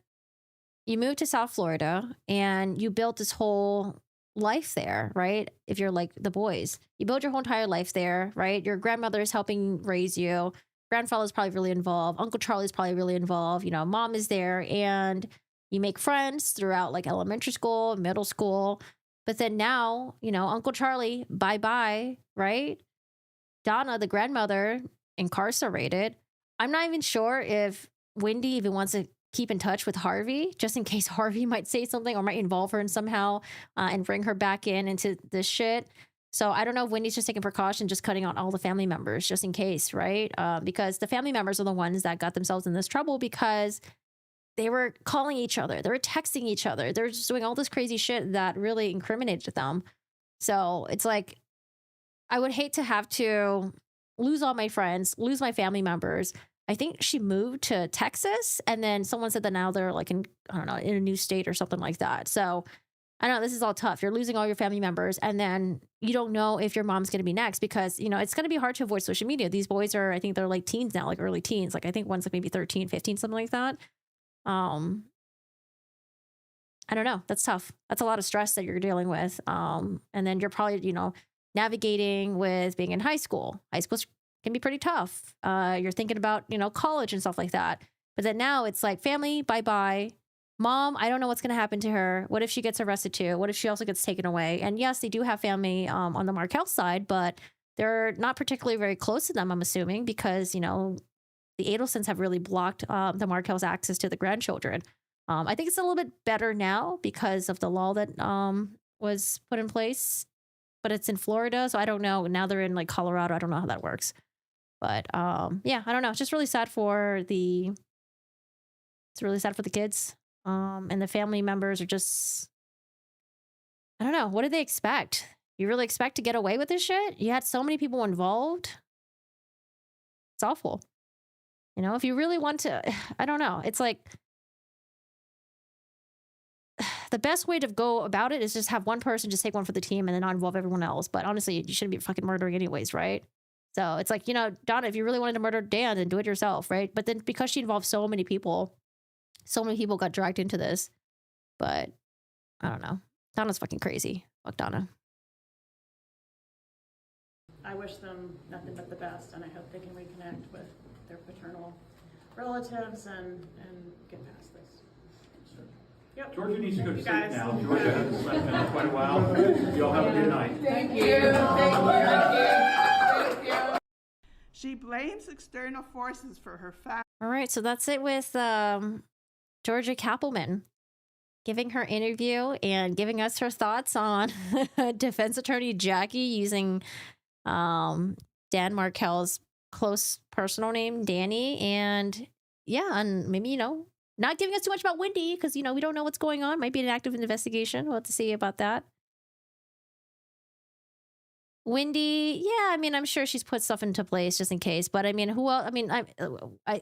you moved to South Florida and you built this whole life there, right? If you're like the boys, you build your whole entire life there, right? Your grandmother is helping raise you. Grandfather's probably really involved. Uncle Charlie's probably really involved. You know, mom is there, and you make friends throughout like elementary school, middle school. But then now, you know, Uncle Charlie, bye-bye, right? Donna, the grandmother, incarcerated. I'm not even sure if Wendi even wants to keep in touch with Harvey, just in case Harvey might say something or might involve her in somehow and bring her back into this shit. So I don't know if Wendy's just taking precaution, just cutting out all the family members just in case, right? Because the family members are the ones that got themselves in this trouble because they were calling each other. They were texting each other. They're just doing all this crazy shit that really incriminated them. So it's like, I would hate to have to lose all my friends, lose my family members. I think she moved to Texas, and then someone said that now they're like in, I don't know, in a new state or something like that. So I know this is all tough. You're losing all your family members, and then you don't know if your mom's going to be next because, you know, it's going to be hard to avoid social media. These boys are, I think they're like teens now, like early teens. Like I think one's like maybe 13, 15, something like that. I don't know. That's tough. That's a lot of stress that you're dealing with. And then you're probably, you know, navigating with being in high school. High school can be pretty tough. You're thinking about, you know, college and stuff like that. But then now it's like family, bye-bye. Mom, I don't know what's going to happen to her. What if she gets arrested too? What if she also gets taken away? And yes, they do have family on the Markel side, but they're not particularly very close to them, I'm assuming, because, you know, the Adelsons have really blocked the Markel's access to the grandchildren. I think it's a little bit better now because of the law that was put in place, but it's in Florida, so I don't know. Now they're in like Colorado. I don't know how that works. But yeah, I don't know. It's just really sad for the kids. And the family members are just, I don't know. What do they expect? You really expect to get away with this shit? You had so many people involved. It's awful. You know, if you really want to, I don't know. It's like the best way to go about it is just have one person just take one for the team and then not involve everyone else. But honestly, you shouldn't be fucking murdering anyways, right? So it's like, you know, Donna, if you really wanted to murder Dan, then do it yourself, right? But then because she involved so many people got dragged into this. But I don't know. Donna's fucking crazy. Fuck Donna. I wish them nothing but the best, and I hope they can reconnect with their paternal relatives and get past this. Yep. Georgia needs to go to Thank sleep you, guys. now. Georgia hasn't slept in quite a while. You all have a good night. Thank you. Thank you. She blames external forces for her fact. All right, so that's it with Georgia Cappleman giving her interview and giving us her thoughts on defense attorney Jackie using Dan Markel's close personal name, Danny, and yeah, and maybe, you know, Not giving us too much about Wendi because, we don't know what's going on. Might be an active investigation. We'll have to see about that. Wendi, yeah, I mean, I'm sure she's put stuff into place just in case. But I mean, who else? I mean,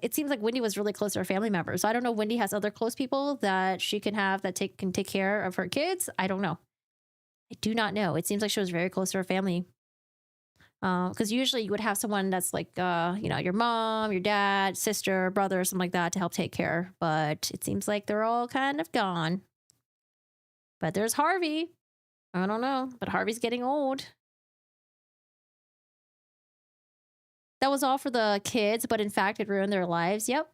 it seems like Wendi was really close to her family members. So I don't know if Wendi has other close people that she can have that can take care of her kids. I don't know. I do not know. It seems like she was very close to her family. Because usually you would have someone that's like, your mom, your dad, sister, brother, something like that to help take care. But it seems like they're all kind of gone. But there's Harvey. I don't know. But Harvey's getting old. That was all for the kids, but in fact, it ruined their lives. Yep.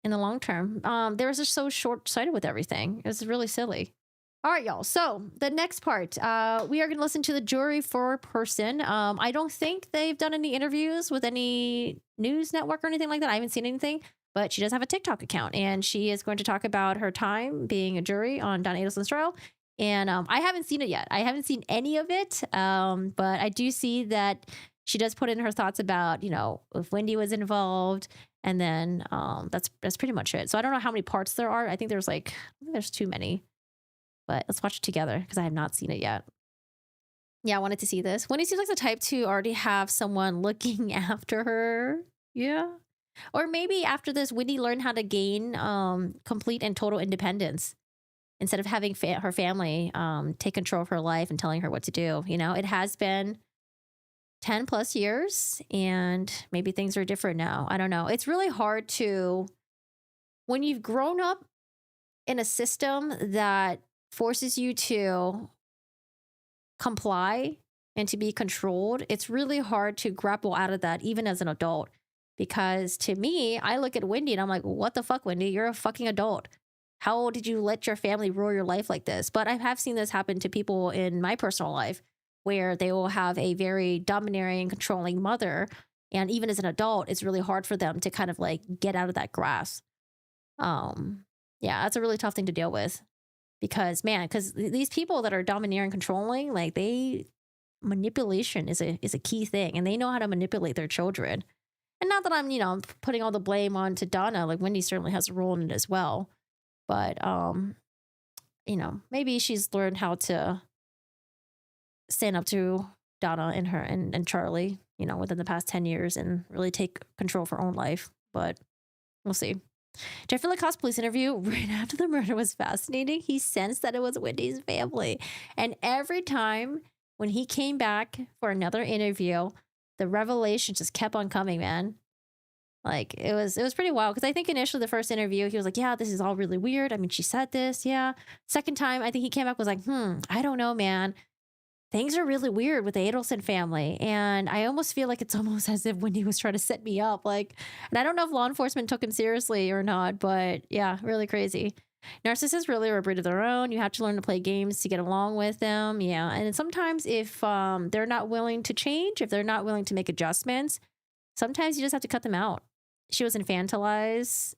In the long term. They were just so short-sighted with everything. It was really silly. All right, y'all. So the next part, we are going to listen to the Jury Foreperson. I don't think they've done any interviews with any news network or anything like that. I haven't seen anything, but she does have a TikTok account, and she is going to talk about her time being a jury on Donna Adelson's trial. And I haven't seen it yet. I haven't seen any of it, but I do see that she does put in her thoughts about, if Wendi was involved, and then that's pretty much it. So I don't know how many parts there are. I think there's too many. But let's watch it together because I have not seen it yet. Yeah, I wanted to see this. Wendi seems like the type to already have someone looking after her. Yeah. Or maybe after this, Wendi learned how to gain complete and total independence instead of having her family take control of her life and telling her what to do. It has been 10 plus years and maybe things are different now. I don't know. It's really hard when you've grown up in a system that forces you to comply and to be controlled, it's really hard to grapple out of that even as an adult. Because to me, I look at Wendi and I'm like, what the fuck, Wendi? You're a fucking adult. How did you let your family rule your life like this? But I have seen this happen to people in my personal life where they will have a very domineering, controlling mother. And even as an adult, it's really hard for them to kind of like get out of that grasp. Yeah, that's a really tough thing to deal with. Because these people that are domineering, controlling, like manipulation is a key thing, and they know how to manipulate their children. And not that I'm, putting all the blame on to Donna. Like Wendi certainly has a role in it as well, but maybe she's learned how to stand up to Donna and Charlie, within the past 10 years and really take control of her own life. But we'll see. Jeffrey Lacoste's police interview right after the murder was fascinating. He sensed that it was Wendi's family. And every time when he came back for another interview, the revelation just kept on coming, man. Like, it was pretty wild. Because I think initially the first interview, he was like, yeah, this is all really weird. I mean, she said this, yeah. Second time, I think he came back was like, I don't know, man. Things are really weird with the Adelson family. And I almost feel like it's almost as if Wendi was trying to set me up. And I don't know if law enforcement took him seriously or not, but yeah, really crazy. Narcissists really are a breed of their own. You have to learn to play games to get along with them. Yeah. And sometimes if they're not willing to change, if they're not willing to make adjustments, sometimes you just have to cut them out. She was infantilized.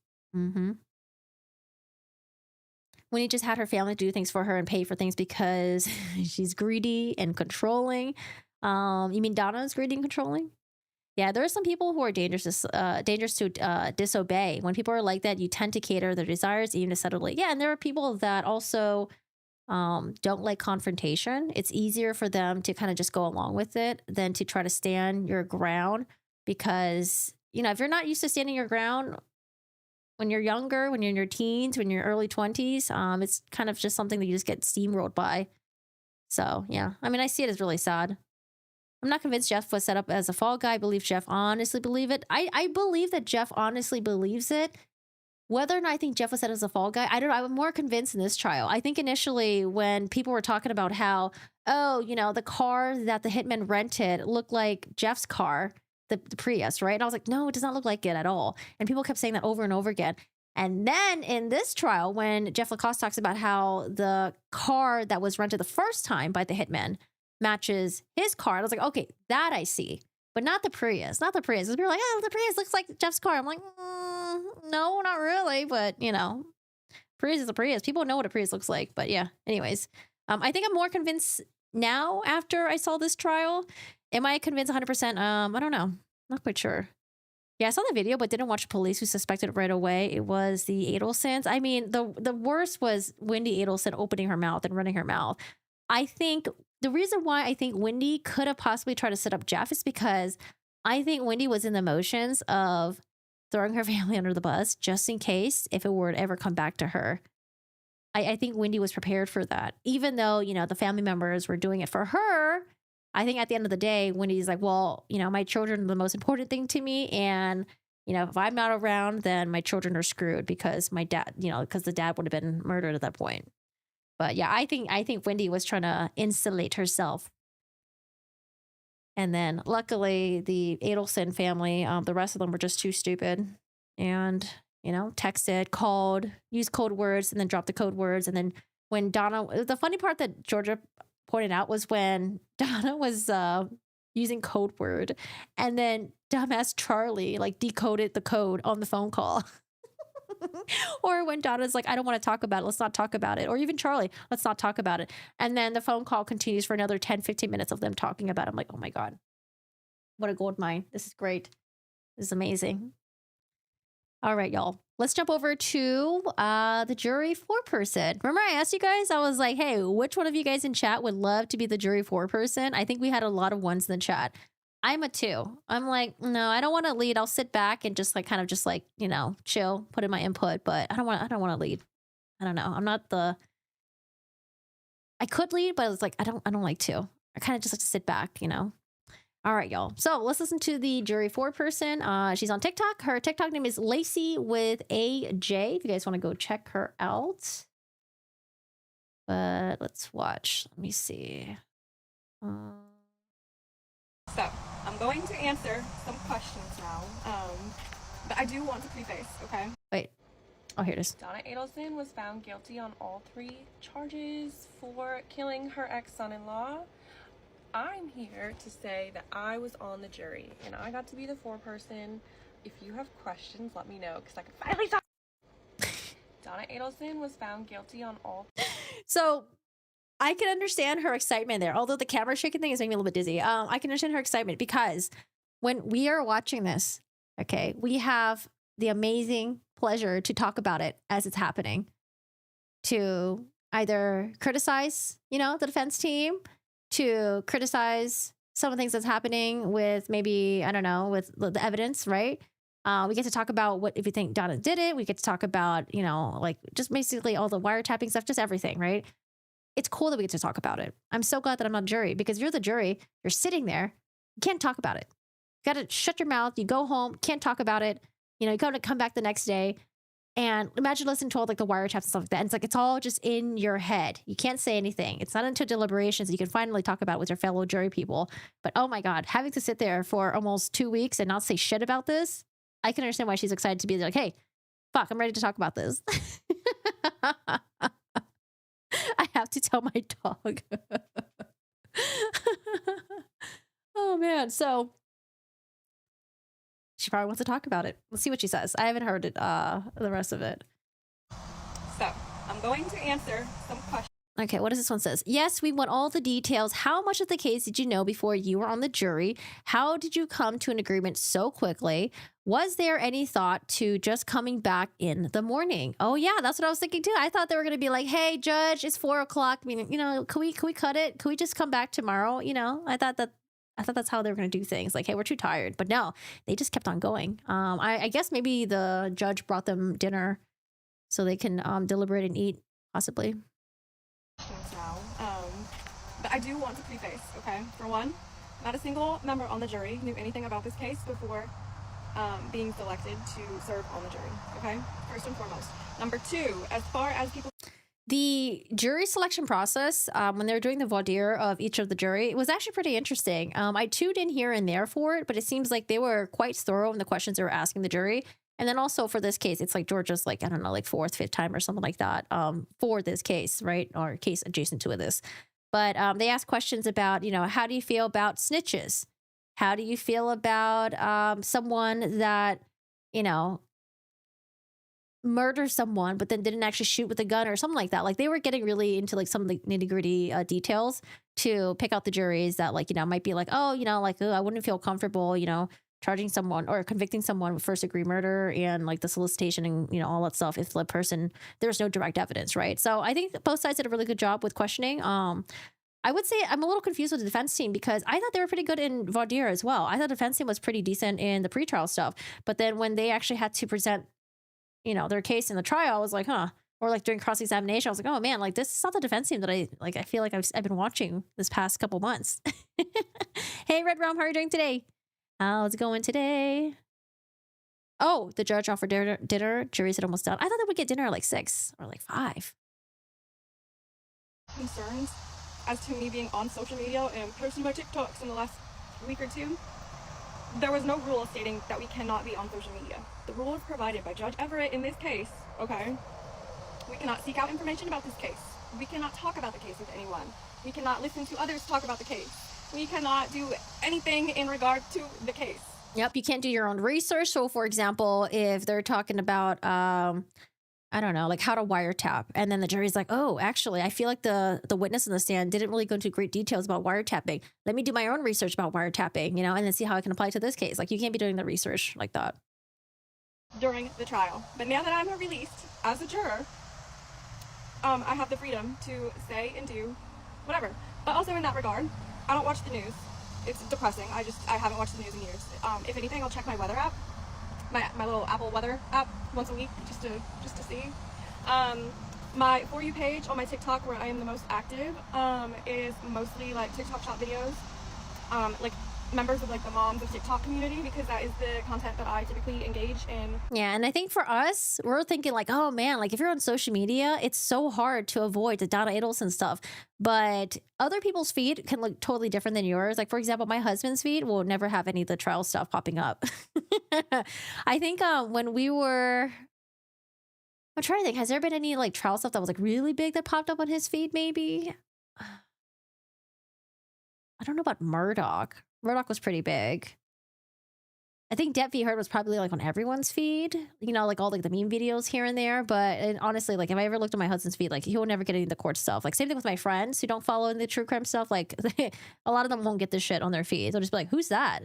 When he just had her family do things for her and pay for things because she's greedy and controlling. You mean Donna's greedy and controlling? Yeah, there are some people who are dangerous to disobey. When people are like that, you tend to cater their desires even to subtly. Yeah, and there are people that also don't like confrontation. It's easier for them to kind of just go along with it than to try to stand your ground because, if you're not used to standing your ground, when you're younger, when you're in your teens, when you're early 20s, it's kind of just something that you just get steamrolled by. So, yeah. I mean, I see it as really sad. I'm not convinced Jeff was set up as a fall guy. I believe Jeff honestly believe it. I believe that Jeff honestly believes it. Whether or not I think Jeff was set as a fall guy, I don't know. I'm more convinced in this trial. I think initially when people were talking about how, the car that the hitman rented looked like Jeff's car, the Prius, right? And I was like, no, it does not look like it at all. And people kept saying that over and over again. And then in this trial, when Jeff Lacoste talks about how the car that was rented the first time by the hitman matches his car, I was like, okay, that I see. But not the Prius. Not the Prius. People were like, oh, the Prius looks like Jeff's car. I'm like, no, not really. But, Prius is a Prius. People know what a Prius looks like. But yeah, anyways. I think I'm more convinced now after I saw this trial. Am I convinced 100%? I don't know. Not quite sure. Yeah, I saw the video, but didn't watch the police who suspected right away. It was the Adelsons. I mean, the worst was Wendi Adelson opening her mouth and running her mouth. I think the reason why I think Wendi could have possibly tried to set up Jeff is because I think Wendi was in the motions of throwing her family under the bus just in case if it were to ever come back to her. I think Wendi was prepared for that, even though, you know, the family members were doing it for her. I think at the end of the day, Wendy's like, well, you know, my children are the most important thing to me. And, you know, if I'm not around, then my children are screwed because my dad, you know, because the dad would have been murdered at that point. But yeah, I think Wendi was trying to insulate herself. And then luckily the Adelson family, the rest of them were just too stupid and, you know, texted, called, used code words, and then dropped the code words. And then when Donna, the funny part that Georgia pointed out was when Donna was using code word and then dumbass Charlie like decoded the code on the phone call. Or when Donna's like, I don't want to talk about it. Let's not talk about it. Or even Charlie, let's not talk about it. And then the phone call continues for another 10, 15 minutes of them talking about it. I'm like, oh my God, what a gold mine. This is great. This is amazing. All right, y'all. Let's jump over to the jury foreperson. Remember I asked you guys, I was like, hey, which one of you guys in chat would love to be the jury foreperson? I think we had a lot of ones in the chat. I'm a 2. I'm like, no, I don't want to lead. I'll sit back and just like kind of just like, you know, chill, put in my input, but I don't want to lead. I don't know. I'm not I could lead, but it's like I don't like to. I kind of just like to sit back, you know. All right, y'all. So let's listen to the jury foreperson. She's on TikTok. Her TikTok name is Lacey with AJ. If you guys want to go check her out. But let's watch. Let me see. So, I'm going to answer some questions now, but I do want to preface, okay? Wait. Oh, here it is. Donna Adelson was found guilty on all 3 charges for killing her ex-son-in-law. I'm here to say that I was on the jury, and I got to be the foreperson. If you have questions, let me know, because I can finally talk. Donna Adelson was found guilty on all... So... I can understand her excitement there, although the camera shaking thing is making me a little bit dizzy. I can understand her excitement because when we are watching this, okay, we have the amazing pleasure to talk about it as it's happening, to either criticize, you know, the defense team, to criticize some of the things that's happening with maybe, I don't know, with the evidence, right? We get to talk about what, if you think Donna did it, we get to talk about, you know, like just basically all the wiretapping stuff, just everything, right? It's cool that we get to talk about it. I'm so glad that I'm not a jury because you're the jury. You're sitting there. You can't talk about it. You got to shut your mouth. You go home. Can't talk about it. You know, you got to come back the next day. And imagine listening to all like the wiretaps and stuff like that. And it's like, it's all just in your head. You can't say anything. It's not until deliberations that you can finally talk about it with your fellow jury people. But oh my God, having to sit there for almost 2 weeks and not say shit about this, I can understand why she's excited to be like, hey, fuck, I'm ready to talk about this. I have to tell my dog. Oh man. So she probably wants to talk about it. Let's see what she says. I haven't heard it, the rest of it. So, I'm going to answer some questions. Okay, what does this one says? Yes, we want all the details. How much of the case did you know before you were on the jury? How did you come to an agreement so quickly? Was there any thought to just coming back in the morning? Oh yeah, that's what I was thinking too. I thought they were going to be like, hey, judge, it's 4 o'clock. I mean, you know, can we cut it? Can we just come back tomorrow? You know, I thought that's how they were going to do things. Like, hey, we're too tired. But no, they just kept on going. I guess maybe the judge brought them dinner so they can deliberate and eat, possibly. Now, but I do want to preface, okay? For one, not a single member on the jury knew anything about this case before being selected to serve on the jury, okay? First and foremost. Number 2, as far as people... The jury selection process, when they're doing the voir dire of each of the jury, it was actually pretty interesting. I tuned in here and there for it, but it seems like they were quite thorough in the questions they were asking the jury. And then also for this case, it's like Georgia's like, I don't know, like 4th, 5th time or something like that for this case, right? Or case adjacent to this. But they asked questions about, you know, how do you feel about snitches? How do you feel about someone that, you know, murder someone, but then didn't actually shoot with a gun or something like that? Like they were getting really into like some of the nitty gritty details to pick out the juries that like, you know, might be like, oh, you know, like, oh, I wouldn't feel comfortable, you know, charging someone or convicting someone with first degree murder and like the solicitation and, you know, all that stuff if the person, there's no direct evidence, right? So I think both sides did a really good job with questioning. I would say I'm a little confused with the defense team because I thought they were pretty good in voir dire as well. I thought the defense team was pretty decent in the pretrial stuff. But then when they actually had to present, you know, their case in the trial, I was like, huh. Or like during cross-examination, I was like, oh man, like this is not the defense team that I feel like I've been watching this past couple months. Hey, Red Realm, how are you doing today? How's it going today? Oh, the judge offered dinner. Jury said almost done. I thought they would get dinner at like 6 or like 5. Concerns as to me being on social media and posting my TikToks in the last week or two. There was no rule stating that we cannot be on social media. The rule is provided by Judge Everett in this case, okay? We cannot seek out information about this case. We cannot talk about the case with anyone. We cannot listen to others talk about the case. We cannot do anything in regard to the case. Yep, you can't do your own research. So, for example, if they're talking about, I don't know, like how to wiretap, and then the jury's like, oh, actually, I feel like the witness in the stand didn't really go into great details about wiretapping. Let me do my own research about wiretapping, you know, and then see how I can apply to this case. Like, you can't be doing the research like that. During the trial. But now that I'm released as a juror, I have the freedom to say and do whatever. But also in that regard, I don't watch the news. It's depressing. I haven't watched the news in years. If anything, I'll check my weather app, my little Apple weather app once a week just to see. My For You page on my TikTok, where I am the most active, is mostly like TikTok shop videos, like members of like the moms of TikTok community, because that is the content that I typically engage in. Yeah, and I think for us, we're thinking like, oh man, like if you're on social media, it's so hard to avoid the Donna Adelson stuff. But other people's feed can look totally different than yours. Like, for example, my husband's feed will never have any of the trial stuff popping up. I think when we were, I'm trying to think, has there been any like trial stuff that was like really big that popped up on his feed maybe? I don't know about Murdoch. Murdoch was pretty big. I think Depp v. Heard was probably like on everyone's feed, you know, like all like the meme videos here and there. But honestly, like if I ever looked at my husband's feed, like he will never get any of the court stuff. Like same thing with my friends who don't follow the true crime stuff. Like a lot of them won't get this shit on their feed. They'll just be like, who's that?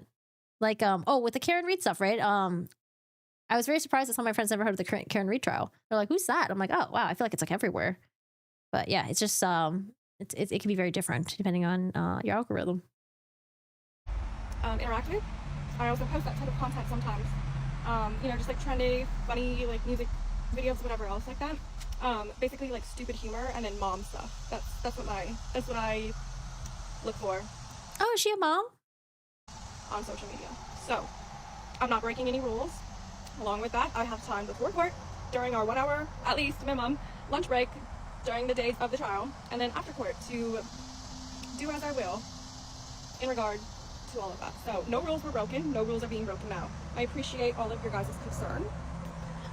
Like, oh, with the Karen Reed stuff, right? I was very surprised that some of my friends never heard of the Karen Reed trial. They're like, who's that? I'm like, oh, wow. I feel like it's like everywhere. But yeah, it's just, it can be very different depending on your algorithm. Interactive. I also post that type of content sometimes. You know, just like trendy, funny, like music videos, whatever else like that. Basically like stupid humor and then mom stuff. That's what I look for. Oh, is she a mom? On social media. So I'm not breaking any rules. Along with that, I have time before court, during our 1 hour, at least minimum, lunch break during the days of the trial, and then after court to do as I will in regard to all of that. So no rules were broken. No rules are being broken now. I appreciate all of your guys' concern.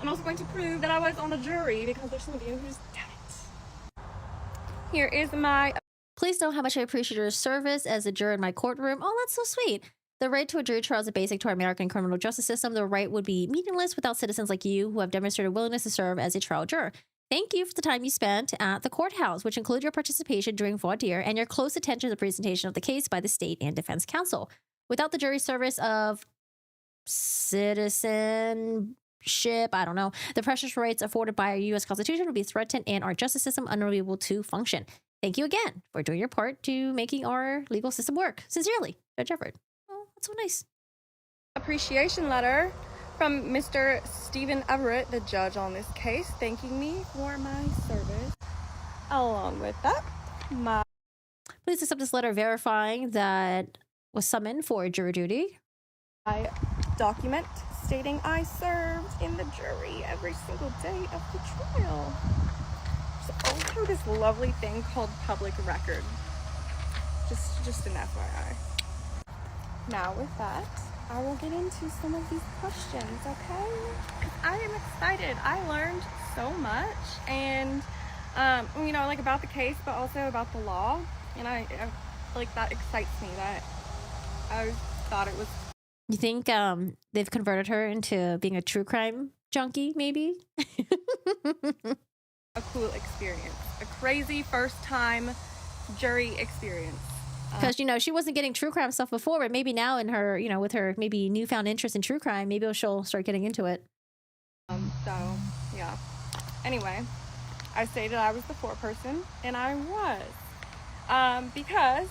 I'm also going to prove that I was on the jury because there's some of you who just doubt it. Here is my... Please know how much I appreciate your service as a juror in my courtroom. Oh, that's so sweet. The right to a jury trial is a basic to our American criminal justice system. The right would be meaningless without citizens like you who have demonstrated willingness to serve as a trial juror. Thank you for the time you spent at the courthouse, which included your participation during voir dire and your close attention to the presentation of the case by the state and defense counsel. Without the jury service of citizenship, I don't know, the precious rights afforded by our U.S. Constitution would be threatened and our justice system unable to function. Thank you again for doing your part to making our legal system work. Sincerely, Judge Everett. Oh, that's so nice. Appreciation letter from Mr. Stephen Everett, the judge on this case, thanking me for my service. Along with that, please accept this letter verifying that was summoned for jury duty. I document stating I served in the jury every single day of the trial. There's also this lovely thing called public record. Just an FYI. Now with that, I will get into some of these questions, okay? I am excited. I learned so much, and you know, like about the case, but also about the law, and I like that excites me. That I thought it was. You think they've converted her into being a true crime junkie, maybe? A cool experience, a crazy first time jury experience. Because, you know, she wasn't getting true crime stuff before, but maybe now in her, you know, with her maybe newfound interest in true crime, maybe she'll start getting into it. So, yeah. Anyway, I stated I was the foreperson, and I was. Because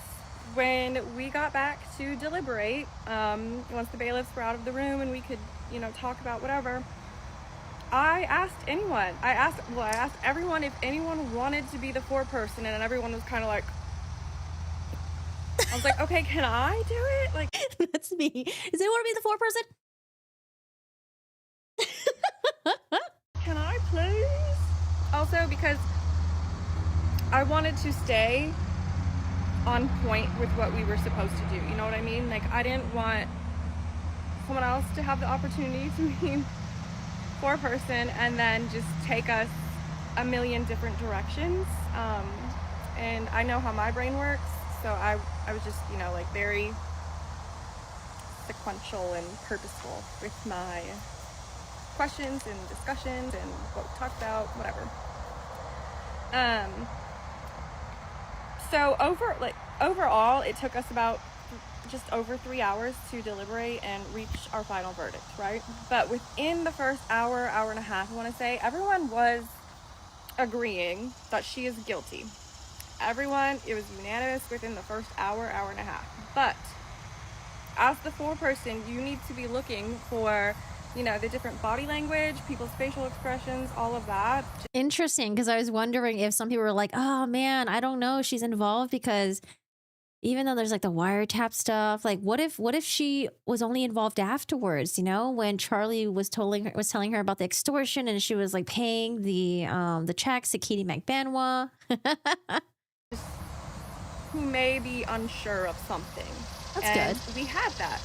when we got back to deliberate, once the bailiffs were out of the room and we could, you know, talk about whatever, I asked everyone if anyone wanted to be the foreperson, and everyone was kind of like, I was like, okay, can I do it? Like, that's me. Does anyone want to be the foreperson? Can I please? Also, because I wanted to stay on point with what we were supposed to do. You know what I mean? Like, I didn't want someone else to have the opportunity to be foreperson and then just take us a million different directions. And I know how my brain works, so I was just, you know, like very sequential and purposeful with my questions and discussions and what we talked about, whatever. So overall, it took us about just over 3 hours to deliberate and reach our final verdict, right? But within the first hour and a half, I want to say, everyone was agreeing that she is guilty. Everyone, it was unanimous within the first hour and a half. But as the foreperson, you need to be looking for, you know, the different body language, people's facial expressions, all of that. Interesting, because I was wondering if some people were like, oh man, I don't know, she's involved, because even though there's like the wiretap stuff, like what if she was only involved afterwards, you know, when Charlie was telling her about the extortion and she was like paying the checks to Katie McBenoit. Who may be unsure of something. That's good. We had that.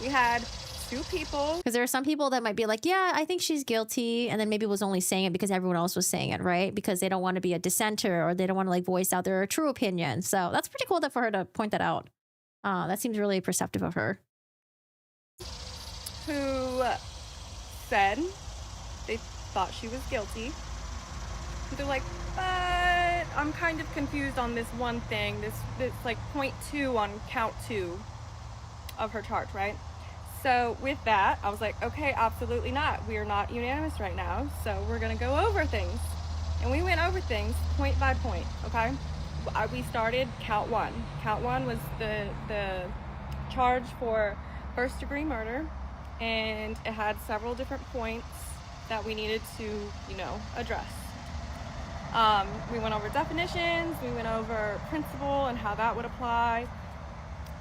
We had two people. Because there are some people that might be like, yeah, I think she's guilty. And then maybe was only saying it because everyone else was saying it, right? Because they don't want to be a dissenter, or they don't want to like voice out their true opinion. So that's pretty cool for her to point that out. That seems really perceptive of her. Who said they thought she was guilty. They're like, but I'm kind of confused on this one thing. This like point 2 on count 2 of her charge, right? So with that, I was like, okay, absolutely not. We are not unanimous right now, so we're gonna go over things. And we went over things point by point, okay? We started count 1. Count 1 was the charge for first-degree murder, and it had several different points that we needed to, you know, address. We went over definitions, we went over principle and how that would apply.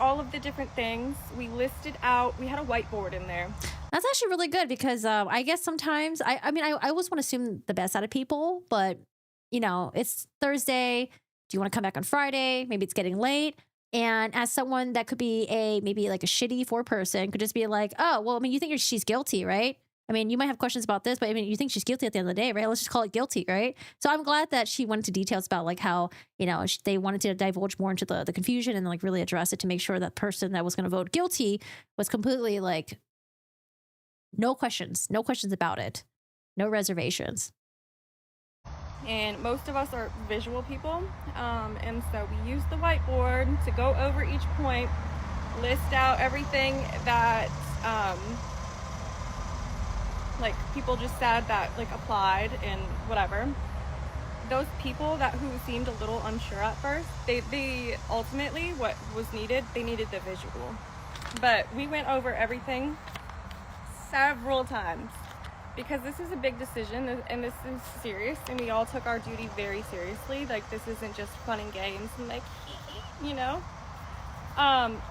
All of the different things we listed out. We had a whiteboard in there. That's actually really good, because I guess sometimes I always want to assume the best out of people, but you know, it's Thursday. Do you want to come back on Friday? Maybe it's getting late. And as someone that could be maybe like a shitty foreperson, could just be like, oh, well, I mean, you think she's guilty, right? I mean, you might have questions about this, but I mean, you think she's guilty at the end of the day, right? Let's just call it guilty, right? So I'm glad that she went into details about like how, you know, they wanted to divulge more into the confusion and like really address it to make sure that person that was going to vote guilty was completely like, no questions about it. No reservations. And most of us are visual people. And so we used the whiteboard to go over each point, list out everything that, like people just said that like applied and whatever. Those people who seemed a little unsure at first, they ultimately, what was needed, they needed the visual. But we went over everything several times because this is a big decision and this is serious, and we all took our duty very seriously. Like, this isn't just fun and games and like, you know.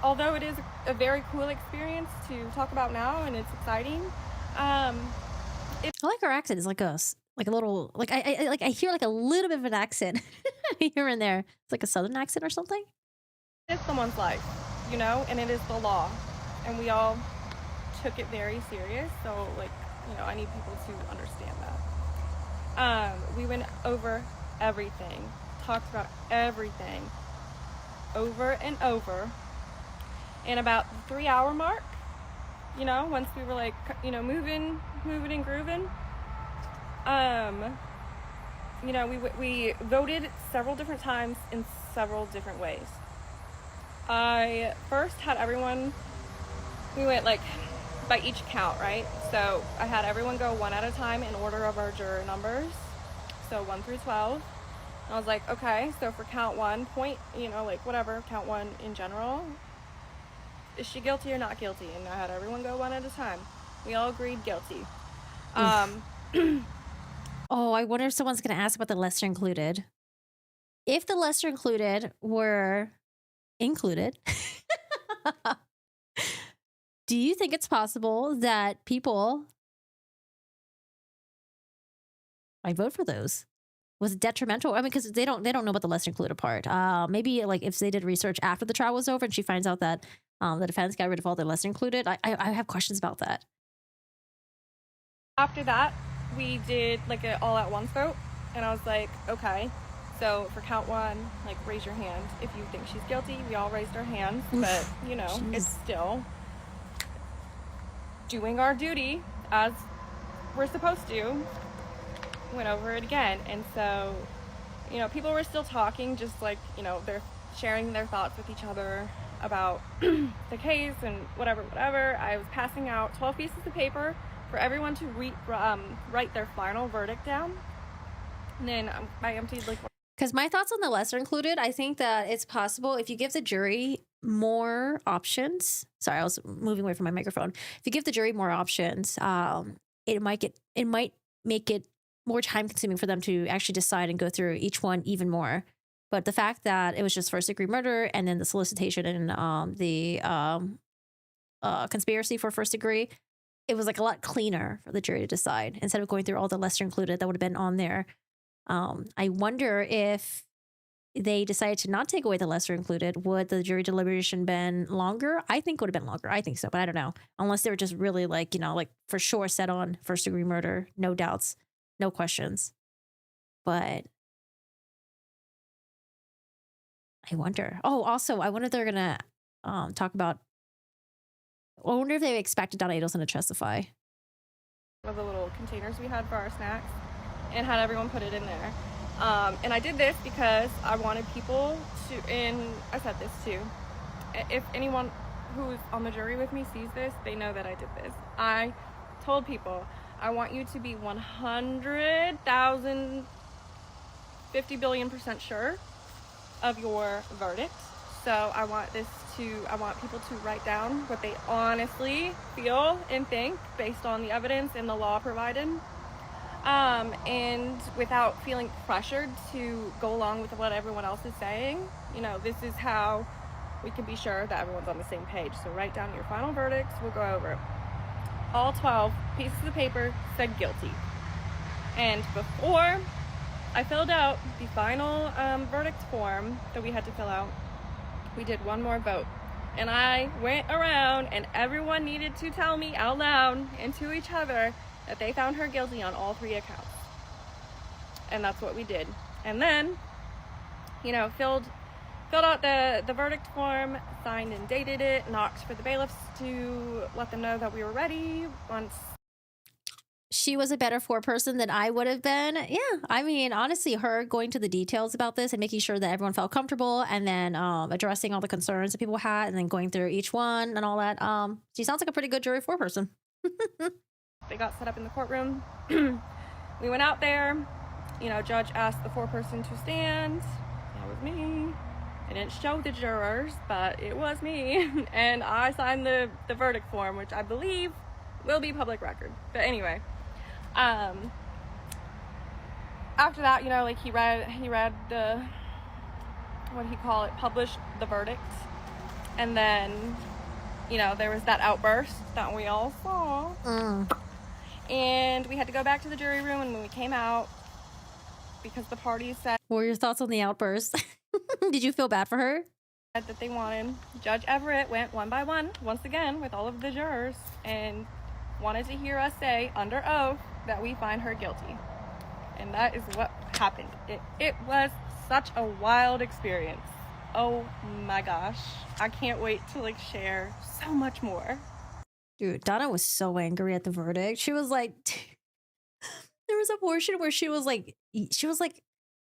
Although it is a very cool experience to talk about now and it's exciting. I like her accent. It's like a little, like I hear like a little bit of an accent here and there. It's like a southern accent or something. It's someone's life, you know, and it is the law, and we all took it very serious. So like, you know, I need people to understand that. We went over everything, talked about everything over and over. And about the 3-hour mark, you know, once we were like, you know, moving and grooving, you know, we voted several different times in several different ways. I first had everyone, we went like by each count, right? So I had everyone go one at a time in order of our juror numbers. So 1 through 12. And I was like, okay, so for count 1, point, you know, like whatever, count 1 in general, is she guilty or not guilty? And I had everyone go one at a time. We all agreed guilty. Oh, I wonder if someone's going to ask about the lesser included. If the lesser included were included, do you think it's possible that people might vote for those? Was it detrimental? I mean, because they don't know about the lesser included part. Maybe like if they did research after the trial was over and she finds out that the defense got rid of all the lesser included. I have questions about that. After that, we did like an all at once vote, and I was like, okay, so for count 1, like raise your hand if you think she's guilty. We all raised our hands, but you know, it's still doing our duty as we're supposed to. Went over it again, and so, you know, people were still talking, just like, you know, they're sharing their thoughts with each other about the case and whatever. I was passing out 12 pieces of paper for everyone to write their final verdict down, and then I emptied like. Because my thoughts on the lesser included, I think that it's possible if you give the jury more options. Sorry, I was moving away from my microphone. If you give the jury more options, it might make it more time consuming for them to actually decide and go through each one even more. But the fact that it was just first degree murder and then the solicitation and the conspiracy for first degree, it was like a lot cleaner for the jury to decide instead of going through all the lesser included that would have been on there. I wonder if they decided to not take away the lesser included, would the jury deliberation been longer? I think it would have been longer. I think so, but I don't know. Unless they were just really like, you know, like for sure set on first degree murder, no doubts, no questions. But I wonder. Oh, also, I wonder if they're gonna talk about. I wonder if they expected Donna Adelson to testify. One of the little containers we had for our snacks, and had everyone put it in there. And I did this because I wanted people to, and I said this too, if anyone who's on the jury with me sees this, they know that I did this. I told people, I want you to be 100,000, 50 billion% sure of your verdict. So I want people to write down what they honestly feel and think based on the evidence and the law provided. And without feeling pressured to go along with what everyone else is saying. You know, this is how we can be sure that everyone's on the same page. So write down your final verdicts, we'll go over it. All 12 pieces of paper said guilty. And before I filled out the final verdict form that we had to fill out, we did one more vote. And I went around and everyone needed to tell me out loud and to each other that they found her guilty on all 3 accounts. And that's what we did. And then, you know, filled out the verdict form, signed and dated it, knocked for the bailiffs to let them know that we were ready once. She was a better foreperson than I would have been. Yeah, I mean, honestly, her going to the details about this and making sure that everyone felt comfortable and then addressing all the concerns that people had and then going through each one and all that. She sounds like a pretty good jury foreperson. They got set up in the courtroom. We went out there. You know, judge asked the foreperson to stand. That was me. I didn't show the jurors, but it was me. And I signed the verdict form, which I believe will be public record. But anyway, after that, you know, like he read the, what do you call it, published the verdict. And then, you know, there was that outburst that we all saw. And we had to go back to the jury room, and when we came out, because the parties said... What were your thoughts on the outburst? Did you feel bad for her? That they wanted. Judge Everett went one by one, once again, with all of the jurors, and wanted to hear us say, under oath, that we find her guilty. And that is what happened. It was such a wild experience. Oh my gosh. I can't wait to, like, share so much more. Dude, Donna was so angry at the verdict. She was like, there was a portion where she was like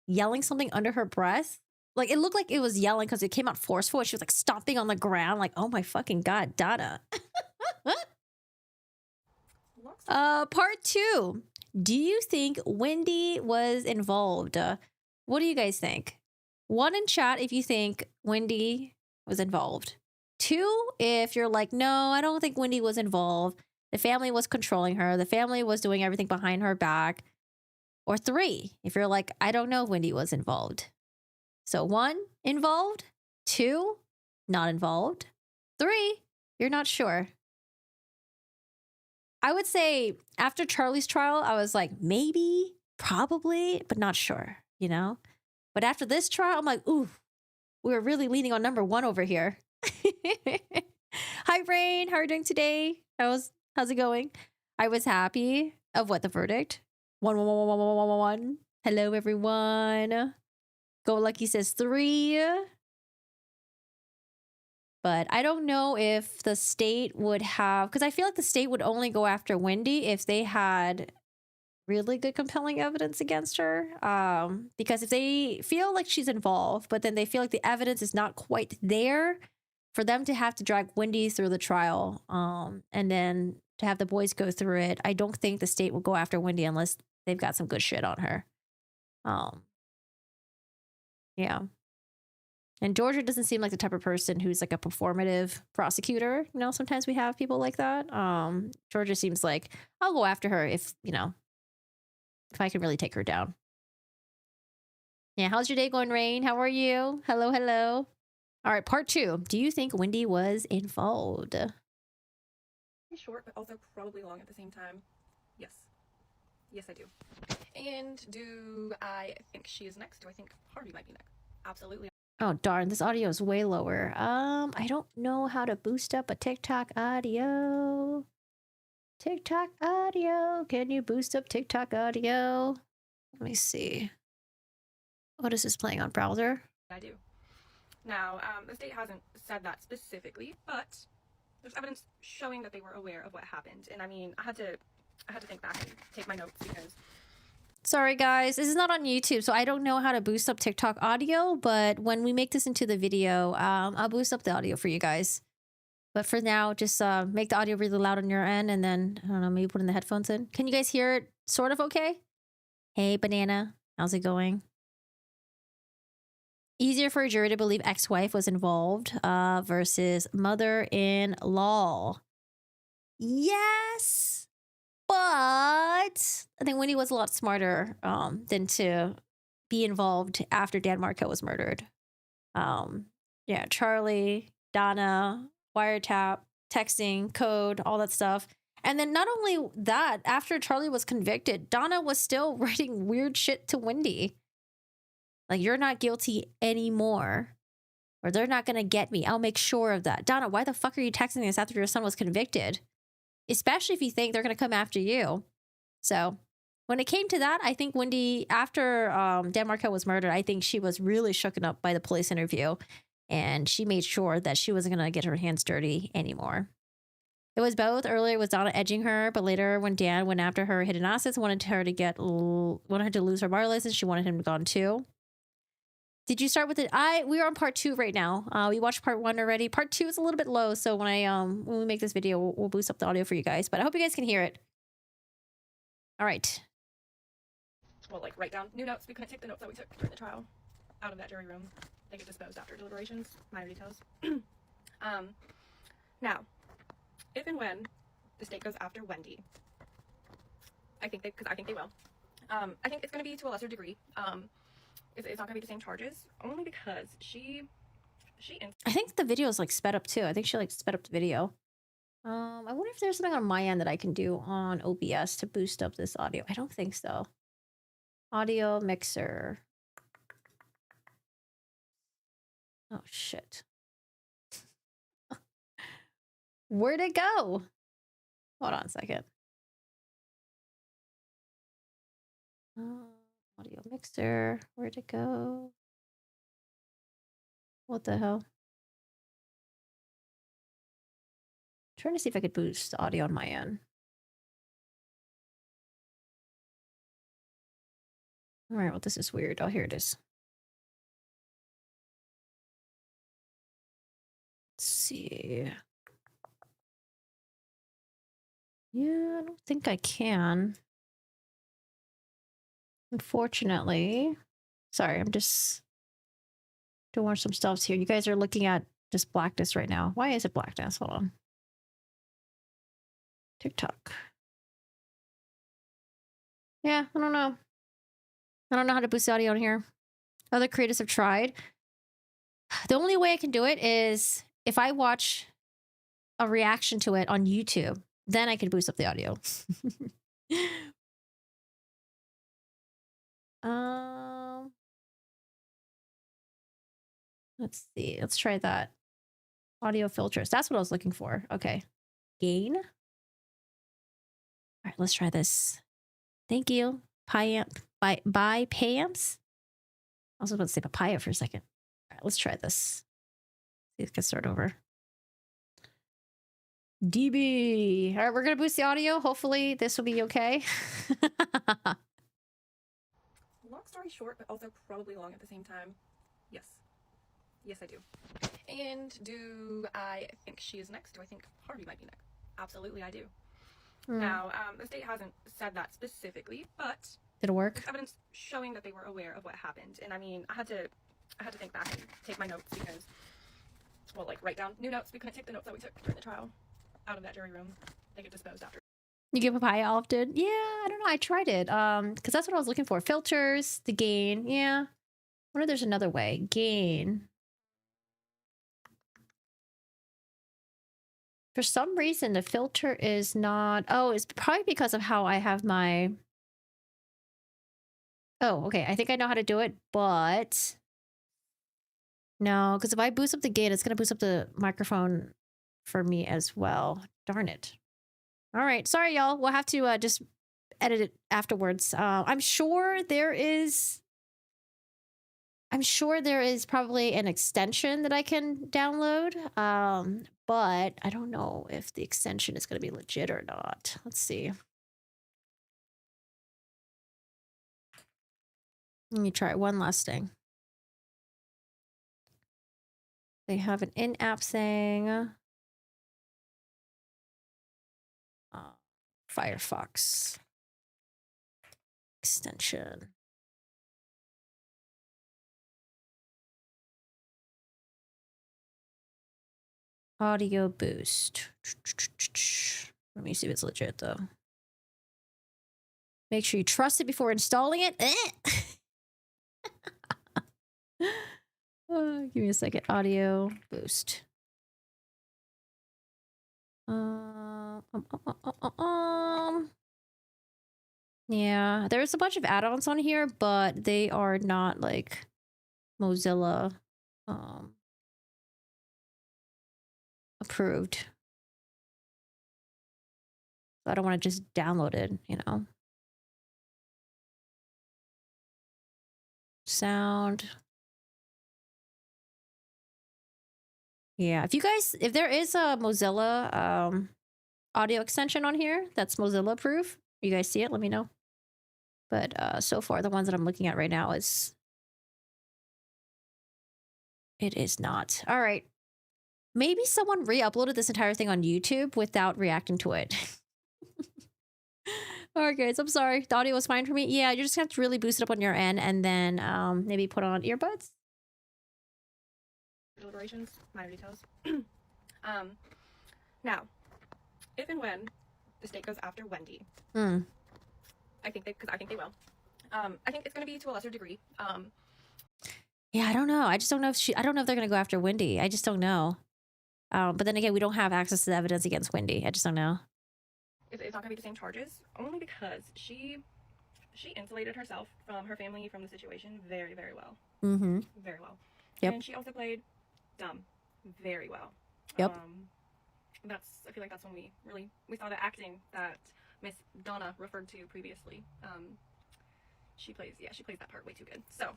yelling something under her breath. Like, it looked like it was yelling because it came out forceful. She was like stomping on the ground, like, oh my fucking God, Donna. Part 2. Do you think Wendi was involved? What do you guys think? 1 in chat if you think Wendi was involved. 2 if you're like, no, I don't think Wendi was involved. The family was controlling her. The family was doing everything behind her back. Or 3 if you're like, I don't know if Wendi was involved. So 1, involved. 2, not involved. 3, you're not sure. I would say after Charlie's trial, I was like, maybe, probably, but not sure, you know? But after this trial, I'm like, ooh, we were really leaning on number 1 over here. Hi, Rain. How are you doing today? How's it going? I was happy of what the verdict. 1, 1, 1, 1, 1, 1, 1, 1. Hello, everyone. Go Lucky says 3. But I don't know if the state would have, because I feel like the state would only go after Wendi if they had really good compelling evidence against her. Because if they feel like she's involved, but then they feel like the evidence is not quite there, for them to have to drag Wendi through the trial, and then to have the boys go through it, I don't think the state will go after Wendi unless they've got some good shit on her. Yeah. And Georgia doesn't seem like the type of person who's like a performative prosecutor. You know, sometimes we have people like that. Georgia seems like, I'll go after her if, you know, if I can really take her down. Yeah, how's your day going, Rain? How are you? Hello, hello. All right, part 2. Do you think Wendi was involved? Short, but also probably long at the same time. Yes. Yes, I do. And do I think she is next? Do I think Harvey might be next? Absolutely. Oh, darn, this audio is way lower. I don't know how to boost up a TikTok audio. TikTok audio. Can you boost up TikTok audio? Let me see. What is this playing on browser? I do. Now, the state hasn't said that specifically, but there's evidence showing that they were aware of what happened. And I mean, I had to think back and take my notes because... Sorry, guys. This is not on YouTube, so I don't know how to boost up TikTok audio, but when we make this into the video, I'll boost up the audio for you guys. But for now, just make the audio really loud on your end, and then, I don't know, maybe putting the headphones in. Can you guys hear it sort of okay? Hey, Banana. How's it going? Easier for a jury to believe ex-wife was involved versus mother-in-law. Yes! But I think Wendi was a lot smarter than to be involved after Dan Markel was murdered. Yeah, Charlie, Donna, wiretap, texting, code, all that stuff. And then not only that, after Charlie was convicted, Donna was still writing weird shit to Wendi. Like, you're not guilty anymore. Or they're not going to get me. I'll make sure of that. Donna, why the fuck are you texting this after your son was convicted? Especially if you think they're going to come after you. So when it came to that, I think Wendi, after Dan Markel was murdered, I think she was really shooken up by the police interview. And she made sure that she wasn't going to get her hands dirty anymore. It was both. Earlier it was Donna edging her, but later when Dan went after her hidden assets, wanted her to lose her bar license, she wanted him gone too. Did you start with it? We are on part 2 right now. We watched part 1 already. Part 2 is a little bit low, so when we make this video, we'll boost up the audio for you guys. But I hope you guys can hear it. All right. Well, like, write down new notes. We couldn't take the notes that we took during the trial out of that jury room. They get disposed after deliberations. Minor details. Now, if and when the state goes after Wendi, I think they will. I think it's going to be to a lesser degree. It's not going to be the same charges, only because she. I think the video is like sped up too. I think she like sped up the video. I wonder if there's something on my end that I can do on OBS to boost up this audio. I don't think so. Audio mixer. Oh shit. Where'd it go? Hold on a second. Audio mixer. Where'd it go? What the hell? Trying to see if I could boost the audio on my end. All right, well, this is weird. Oh, here it is. see. Yeah, I don't think I can. Unfortunately. Sorry, I'm just doing some stuff here. You guys are looking at just blackness right now. Why is it blackness? Hold on. TikTok. Yeah, I don't know. I don't know how to boost the audio on here. Other creators have tried. The only way I can do it is if I watch a reaction to it on YouTube, then I can boost up the audio. Let's see. Let's try that. Audio filters. That's what I was looking for. Okay. Gain. All right, let's try this. Thank you. By Payamps. I was about to say papaya for a second. All right, let's try this. See if we can start over. DB. All right, we're going to boost the audio. Hopefully this will be okay. Long story short, but also probably long at the same time. Yes. Yes, I do. And do I think she is next? Do I think Harvey might be next? Absolutely, I do. Now, the state hasn't said that specifically, but did it work? there's evidence showing that they were aware of what happened. And I mean, I had to think back and take my notes because, well, like write down new notes. We couldn't take the notes that we took during the trial out of that jury room. They get disposed after. You give papaya often? Yeah, I don't know. I tried it. Because that's what I was looking for. Filters, the gain. Yeah. I wonder if there's another way. Gain. For some reason, the filter is not... Oh, it's probably because of how I have my... Oh, okay. I think I know how to do it, but... No, because if I boost up the gain, it's going to boost up the microphone for me as well. Darn it. All right. Sorry, y'all. We'll have to just edit it afterwards. I'm sure there is probably an extension that I can download. But I don't know if the extension is going to be legit or not. Let's see. Let me try one last thing. They have an in-app thing. Firefox extension. Audio boost. Let me see if it's legit though. Make sure you trust it before installing it. Give me a second. Audio boost. Yeah, there's a bunch of add-ons on here, but they are not like Mozilla approved. So I don't want to just download it, you know. Sound. Yeah, if there is a Mozilla audio extension on here that's Mozilla approved, you guys see it, let me know. But so far, the ones that I'm looking at right now it is not. All right. Maybe someone re-uploaded this entire thing on YouTube without reacting to it. All right, guys, I'm sorry. The audio was fine for me. Yeah, you just have to really boost it up on your end and then maybe put on earbuds. Deliberations, minor details. Now, if and when the state goes after Wendi, I think they will. I think it's going to be to a lesser degree. Yeah, I don't know. I just don't know if I don't know if they're going to go after Wendi. I just don't know. But then again, we don't have access to the evidence against Wendi. I just don't know. It's not going to be the same charges, only because she insulated herself from her family, from the situation very, very well. Mm-hmm. Very well. Yep. And she also played dumb very well. Yep. I feel like that's when we saw the acting that Miss Donna referred to previously. She plays that part way too good. So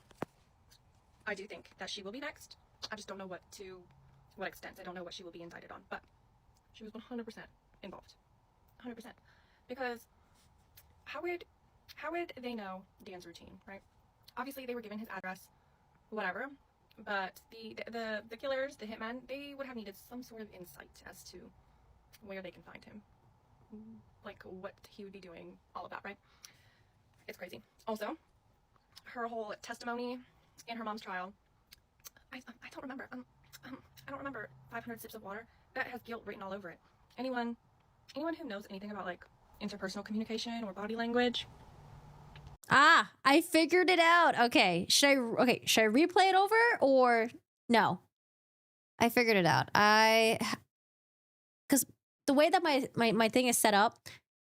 I do think that she will be next. I just don't know what extent. I don't know what she will be indicted on, but she was 100% involved. 100%. Because how would they know Dan's routine, right? Obviously they were given his address, whatever, But the killers, the hitmen, they would have needed some sort of insight as to where they can find him, like what he would be doing, all of that, right? It's crazy. Also, her whole testimony in her mom's trial, I don't remember. I don't remember 500 sips of water. That has guilt written all over it. Anyone who knows anything about like interpersonal communication or body language. Ah, I figured it out. Okay, should I replay it over or no? I figured it out. Because the way that my thing is set up,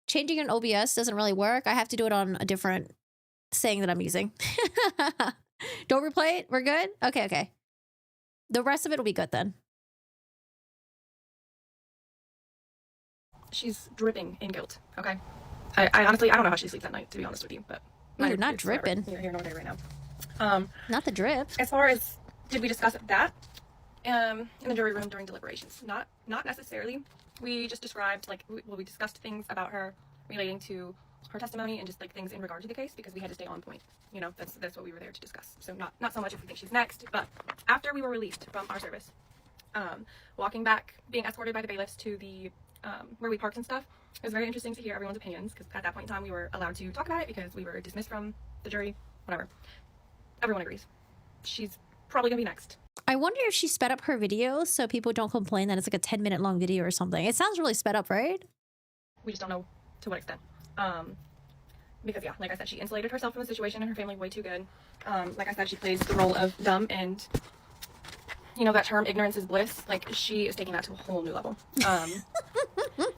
changing an OBS doesn't really work. I have to do it on a different thing that I'm using. Don't replay it. We're good. Okay. The rest of it will be good then. She's dripping in guilt. Okay. I honestly, I don't know how she sleeps at night, to be honest with you, but Ooh, not dripping. You're here nor there right now. Not the drip. As far as, did we discuss that in the jury room during deliberations? Not necessarily. We just described, like, we discussed things about her relating to her testimony and just like things in regard to the case, because we had to stay on point. You know, that's what we were there to discuss. So not so much if we think she's next, but after we were released from our service, walking back, being escorted by the bailiffs to the where we parked and stuff, it was very interesting to hear everyone's opinions, because at that point in time we were allowed to talk about it because we were dismissed from the jury, whatever. Everyone agrees. She's probably gonna be next. I wonder if she sped up her video so people don't complain that it's like a 10-minute long video or something. It sounds really sped up, right? We just don't know to what extent. Because yeah, like I said, she insulated herself from the situation and her family way too good. Like I said, she plays the role of dumb, and you know that term, ignorance is bliss. Like, she is taking that to a whole new level.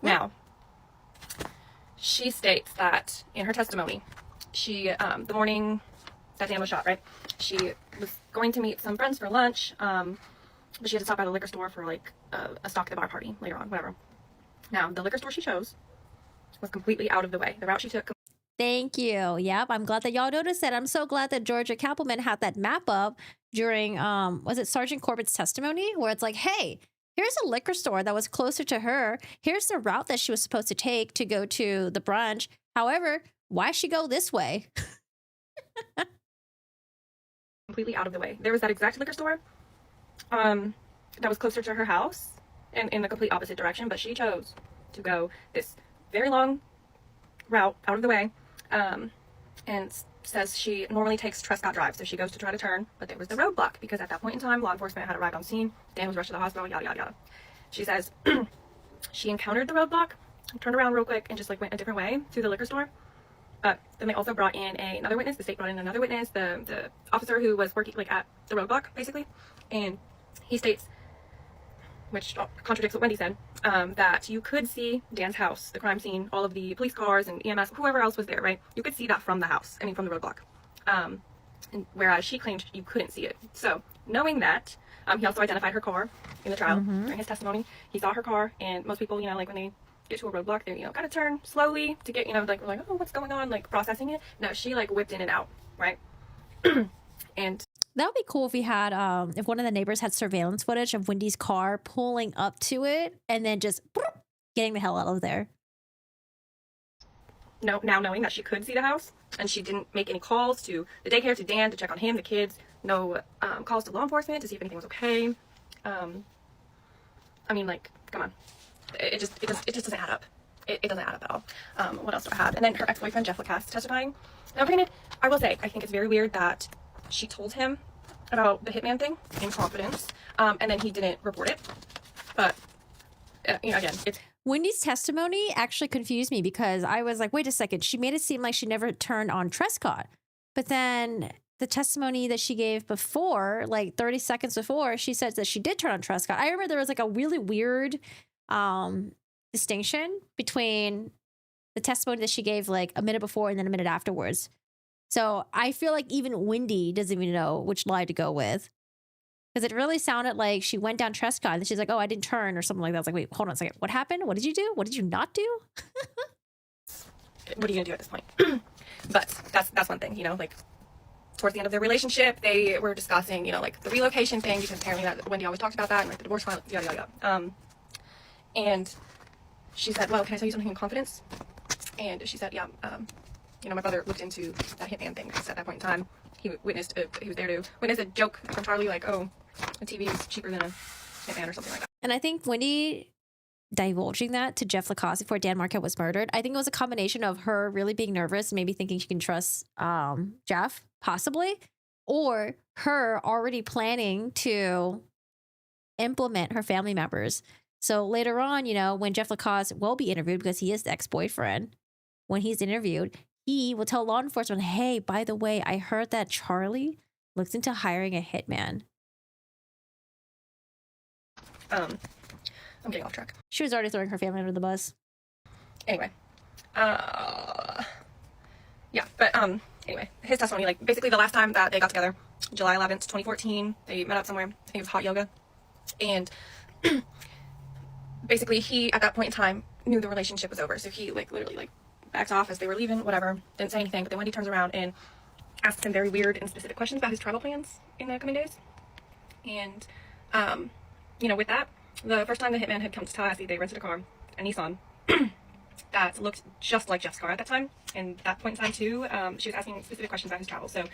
Now, she states that in her testimony, she, the morning that Dan was shot, right? She was going to meet some friends for lunch, but she had to stop by the liquor store for like a stock at the bar party later on, whatever. Now, the liquor store she chose was completely out of the way. The route she took. Thank you. Yep, I'm glad that y'all noticed it. I'm so glad that Georgia Cappleman had that map up during, was it Sergeant Corbett's testimony, where it's like, hey, here's a liquor store that was closer to her. Here's the route that she was supposed to take to go to the brunch. However, why she go this way? Completely out of the way. There was that exact liquor store that was closer to her house and in the complete opposite direction, but she chose to go this very long route out of the way, and says she normally takes Trescott Drive, so she goes to try to turn, but there was the roadblock because at that point in time law enforcement had arrived on scene. Dan was rushed to the hospital, yada yada yada. She says she encountered the roadblock, turned around real quick, and just like went a different way through the liquor store. Then they also brought in another witness. The state brought in another witness, the officer who was working like at the roadblock basically, and he states, which contradicts what Wendi said, that you could see Dan's house, the crime scene, all of the police cars and EMS, whoever else was there, right? You could see that from the house, from the roadblock. And whereas she claimed you couldn't see it. So knowing that, he also identified her car in the trial during his testimony. He saw her car, and most people, like when they get to a roadblock, they, kind of turn slowly to get, like, we're like, oh, what's going on? Like processing it. No, she like whipped in and out, right? And that would be cool if we had, if one of the neighbors had surveillance footage of Wendy's car pulling up to it and then just getting the hell out of there. No, now knowing that she could see the house and she didn't make any calls to the daycare, to Dan, to check on him, the kids, no calls to law enforcement to see if anything was okay. Like, come on. It just doesn't add up. It doesn't add up at all. What else do I have? And then her ex-boyfriend, Jeff Lacasse, testifying. Now, granted, I will say, I think it's very weird that she told him about the hitman thing in confidence, and then he didn't report it. But, again, it's... Wendy's testimony actually confused me because I was like, wait a second, she made it seem like she never turned on Trescott. But then the testimony that she gave before, like 30 seconds before, she said that she did turn on Trescott. I remember there was like a really weird distinction between the testimony that she gave like a minute before and then a minute afterwards. So I feel like even Wendi doesn't even know which lie to go with. Because it really sounded like she went down Trescott and she's like, oh, I didn't turn or something like that. I was like, wait, hold on a second. What happened? What did you do? What did you not do? What are you going to do at this point? But that's one thing, like towards the end of their relationship, they were discussing, like the relocation thing, because apparently that Wendi always talks about that and like the divorce file, yada, yada, yada. And she said, well, can I tell you something in confidence? And she said, yeah, my brother looked into that hitman thing because at that point in time, he witnessed, he was there to witness a joke from Charlie, like, oh, a TV is cheaper than a hitman or something like that. And I think Wendi divulging that to Jeff Lacasse before Dan Marquette was murdered, I think it was a combination of her really being nervous, maybe thinking she can trust Jeff, possibly, or her already planning to implement her family members. So later on, you know, when Jeff Lacasse will be interviewed, because he is the ex-boyfriend, when he's interviewed, he will tell law enforcement, hey, by the way, I heard that Charlie looks into hiring a hitman. I'm getting off track. She was already throwing her family under the bus. Anyway. Yeah, but anyway, his testimony, like, basically the last time that they got together, July 11th, 2014, they met up somewhere. I think it was hot yoga. And basically he, at that point in time, knew the relationship was over. So he, like, literally, like, backed off as they were leaving, whatever. Didn't say anything. But then Wendi turns around and asks him very weird and specific questions about his travel plans in the coming days. And, you know, with that, the first time the hitman had come to Tallahassee, they rented a car, a Nissan, that looked just like Jeff's car at that time. And that point in time, too, she was asking specific questions about his travel. So,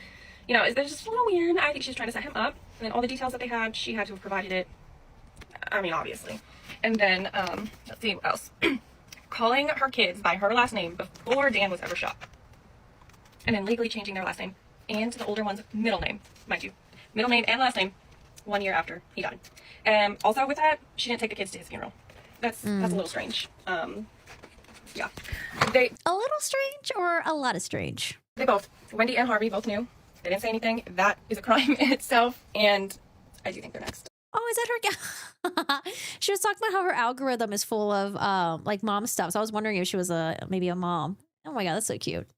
you know, it's just a little weird. I think she was trying to set him up. And then all the details that they had, she had to have provided it. I mean, obviously. And then, let's see what else. Calling her kids by her last name before Dan was ever shot. And then legally changing their last name and the older one's middle name, mind you. Middle name and last name 1 year after he died. Also with that, she didn't take the kids to his funeral. That's a little strange. Yeah. A little strange or a lot of strange? They both, Wendi and Harvey, both knew. They didn't say anything. That is a crime in itself, and I do think they're next. Oh, is that her? She was talking about how her algorithm is full of like mom stuff. So I was wondering if she was maybe a mom. Oh my god, that's so cute.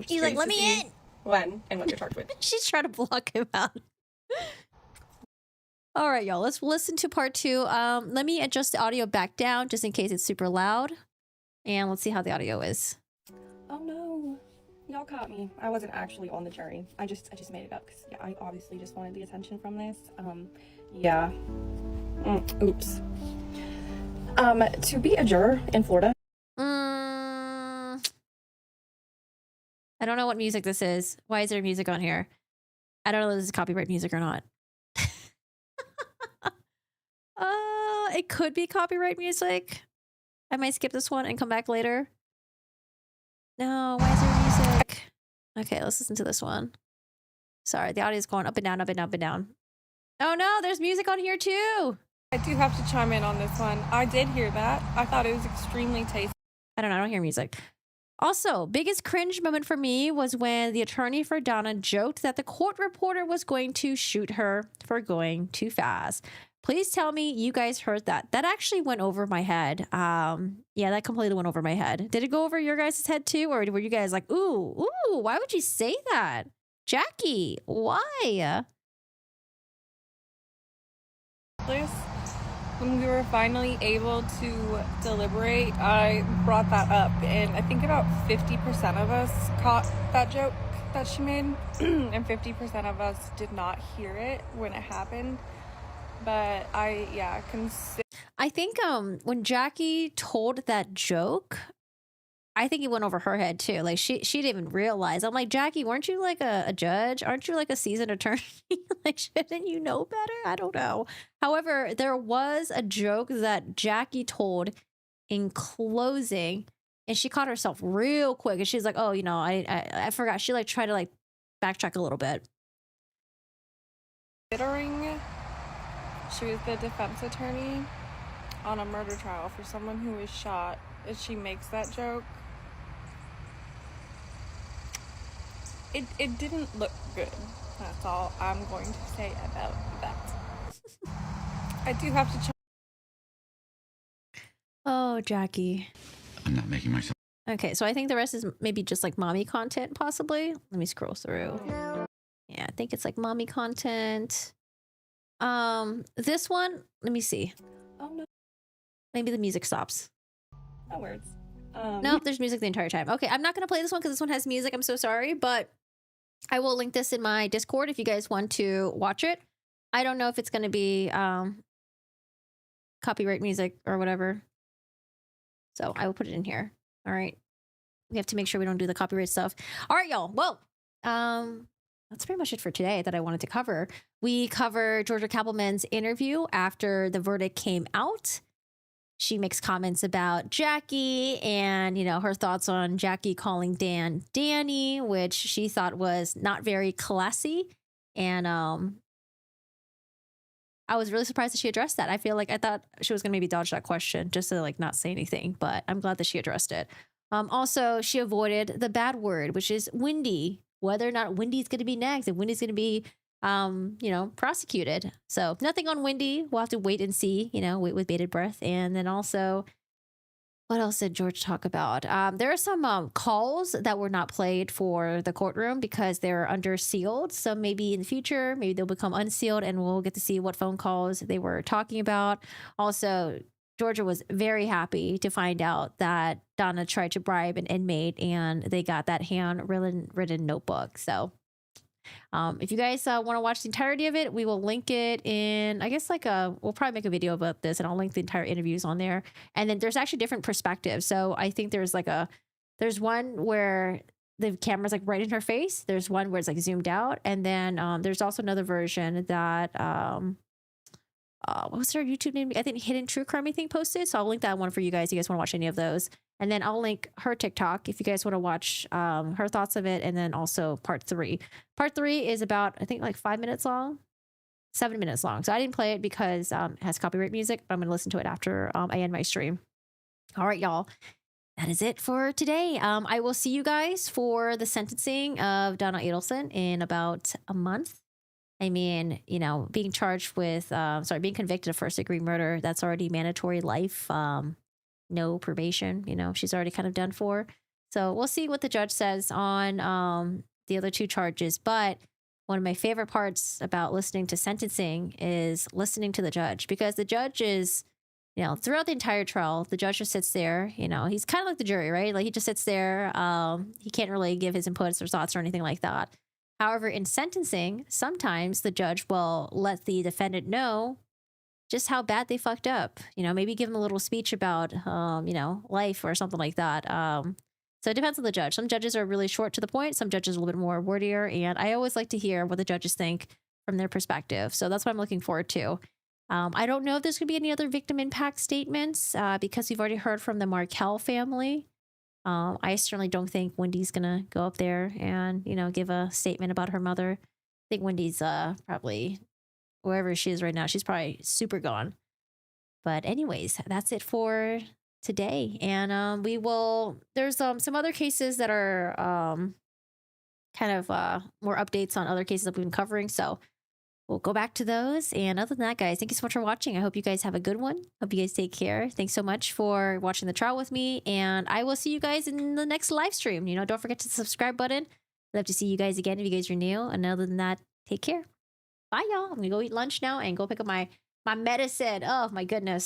He's like, let me in. When and what you're charged with. She's trying to block him out. All right, y'all. Let's listen to part 2. Let me adjust the audio back down just in case it's super loud, and let's see how the audio is. Oh no, y'all caught me. I wasn't actually on the jury. I just made it up because yeah, I obviously just wanted the attention from this. Yeah. Oops. To be a juror in Florida. I don't know what music this is. Why is there music on here? I don't know if this is copyright music or not. It could be copyright music. I might skip this one and come back later. No, why is there music? Okay, let's listen to this one. Sorry, the audio is going up and down, up and down, up and down. Oh no, there's music on here too. I do have to chime in on this one. I did hear that. I thought it was extremely tasty. I don't hear music. Also, biggest cringe moment for me was when the attorney for Donna joked that the court reporter was going to shoot her for going too fast. Please tell me you guys heard that. That actually went over my head. Yeah, that completely went over my head. Did it go over your guys' head too? Or were you guys like, ooh, why would you say that? Jackie, why? When we were finally able to deliberate, I brought that up, and I think about 50% of us caught that joke that she made, and 50% of us did not hear it when it happened. But I think when Jackie told that joke, I think it went over her head too. Like she didn't even realize. I'm like, Jackie, weren't you like a judge? Aren't you like a seasoned attorney? Like, shouldn't you know better? I don't know. However, there was a joke that Jackie told in closing, and she caught herself real quick. And she's like, oh, you know, I forgot. She like tried to like backtrack a little bit. Considering she was the defense attorney on a murder trial for someone who was shot, if she makes that joke, it didn't look good. That's all I'm going to say about that. I do have to Oh, Jackie. I'm not making myself. Okay, so I think the rest is maybe just like mommy content, possibly. Let me scroll through. Yeah, I think it's like mommy content. This one, let me see. Oh no. Maybe the music stops. No words. Nope, there's music the entire time. Okay, I'm not going to play this one because this one has music. I'm so sorry, but I will link this in my Discord if you guys want to watch it. I don't know if it's going to be copyright music or whatever. So I will put it in here. All right. We have to make sure we don't do the copyright stuff. All right, y'all. Well, that's pretty much it for today that I wanted to cover. We cover Georgia Cappleman's interview after the verdict came out. She makes comments about Jackie and, her thoughts on Jackie calling Dan Danny, which she thought was not very classy. And I was really surprised that she addressed that. I thought she was going to maybe dodge that question just to not say anything, but I'm glad that she addressed it. Also, she avoided the bad word, which is Wendi, whether or not Wendy's going to be next, if Wendy's going to be prosecuted. So nothing on Wendi. We'll have to wait and see, wait with bated breath. And then also, what else did George talk about? There are some calls that were not played for the courtroom because they're under sealed. So maybe in the future, maybe they'll become unsealed and we'll get to see what phone calls they were talking about. Also, Georgia was very happy to find out that Donna tried to bribe an inmate and they got that handwritten notebook. So if you guys want to watch the entirety of it, we will link it in, I guess we'll probably make a video about this and I'll link the entire interviews on there. And then there's actually different perspectives. So I think there's there's one where the camera's right in her face. There's one where it's zoomed out. And then there's also another version that, what was her YouTube name? I think Hidden True Crime, I think, posted. So I'll link that one for you guys. If you guys want to watch any of those. And then I'll link her TikTok if you guys want to watch her thoughts of it. And then also part 3. Part 3 is about, I think, 5 minutes long, 7 minutes long. So I didn't play it because it has copyright music, but I'm going to listen to it after I end my stream. All right, y'all. That is it for today. I will see you guys for the sentencing of Donna Adelson in about a month. I mean, being charged with, being convicted of first-degree murder, that's already mandatory life. No probation, she's already kind of done for. So we'll see what the judge says on the other 2 charges. But one of my favorite parts about listening to sentencing is listening to the judge, because the judge is, throughout the entire trial, the judge just sits there, he's kind of like the jury, right? He just sits there. He can't really give his inputs or thoughts or anything like that. However, in sentencing, sometimes the judge will let the defendant know just how bad they fucked up. Maybe give them a little speech about, life or something like that. So it depends on the judge. Some judges are really short to the point. Some judges are a little bit more wordier. And I always like to hear what the judges think from their perspective. So that's what I'm looking forward to. I don't know if there's going to be any other victim impact statements because we've already heard from the Markel family. I certainly don't think Wendy's going to go up there and, give a statement about her mother. I think Wendy's probably, wherever she is right now, she's probably super gone. But anyways, that's it for today. And there's some other cases that are kind of more updates on other cases that we've been covering. So we'll go back to those. And other than that, guys, thank you so much for watching. I hope you guys have a good one. Hope you guys take care. Thanks so much for watching the trial with me. And I will see you guys in the next live stream. Don't forget to subscribe button. I'd love to see you guys again if you guys are new. And other than that, take care. Bye, y'all. I'm going to go eat lunch now and go pick up my medicine. Oh, my goodness.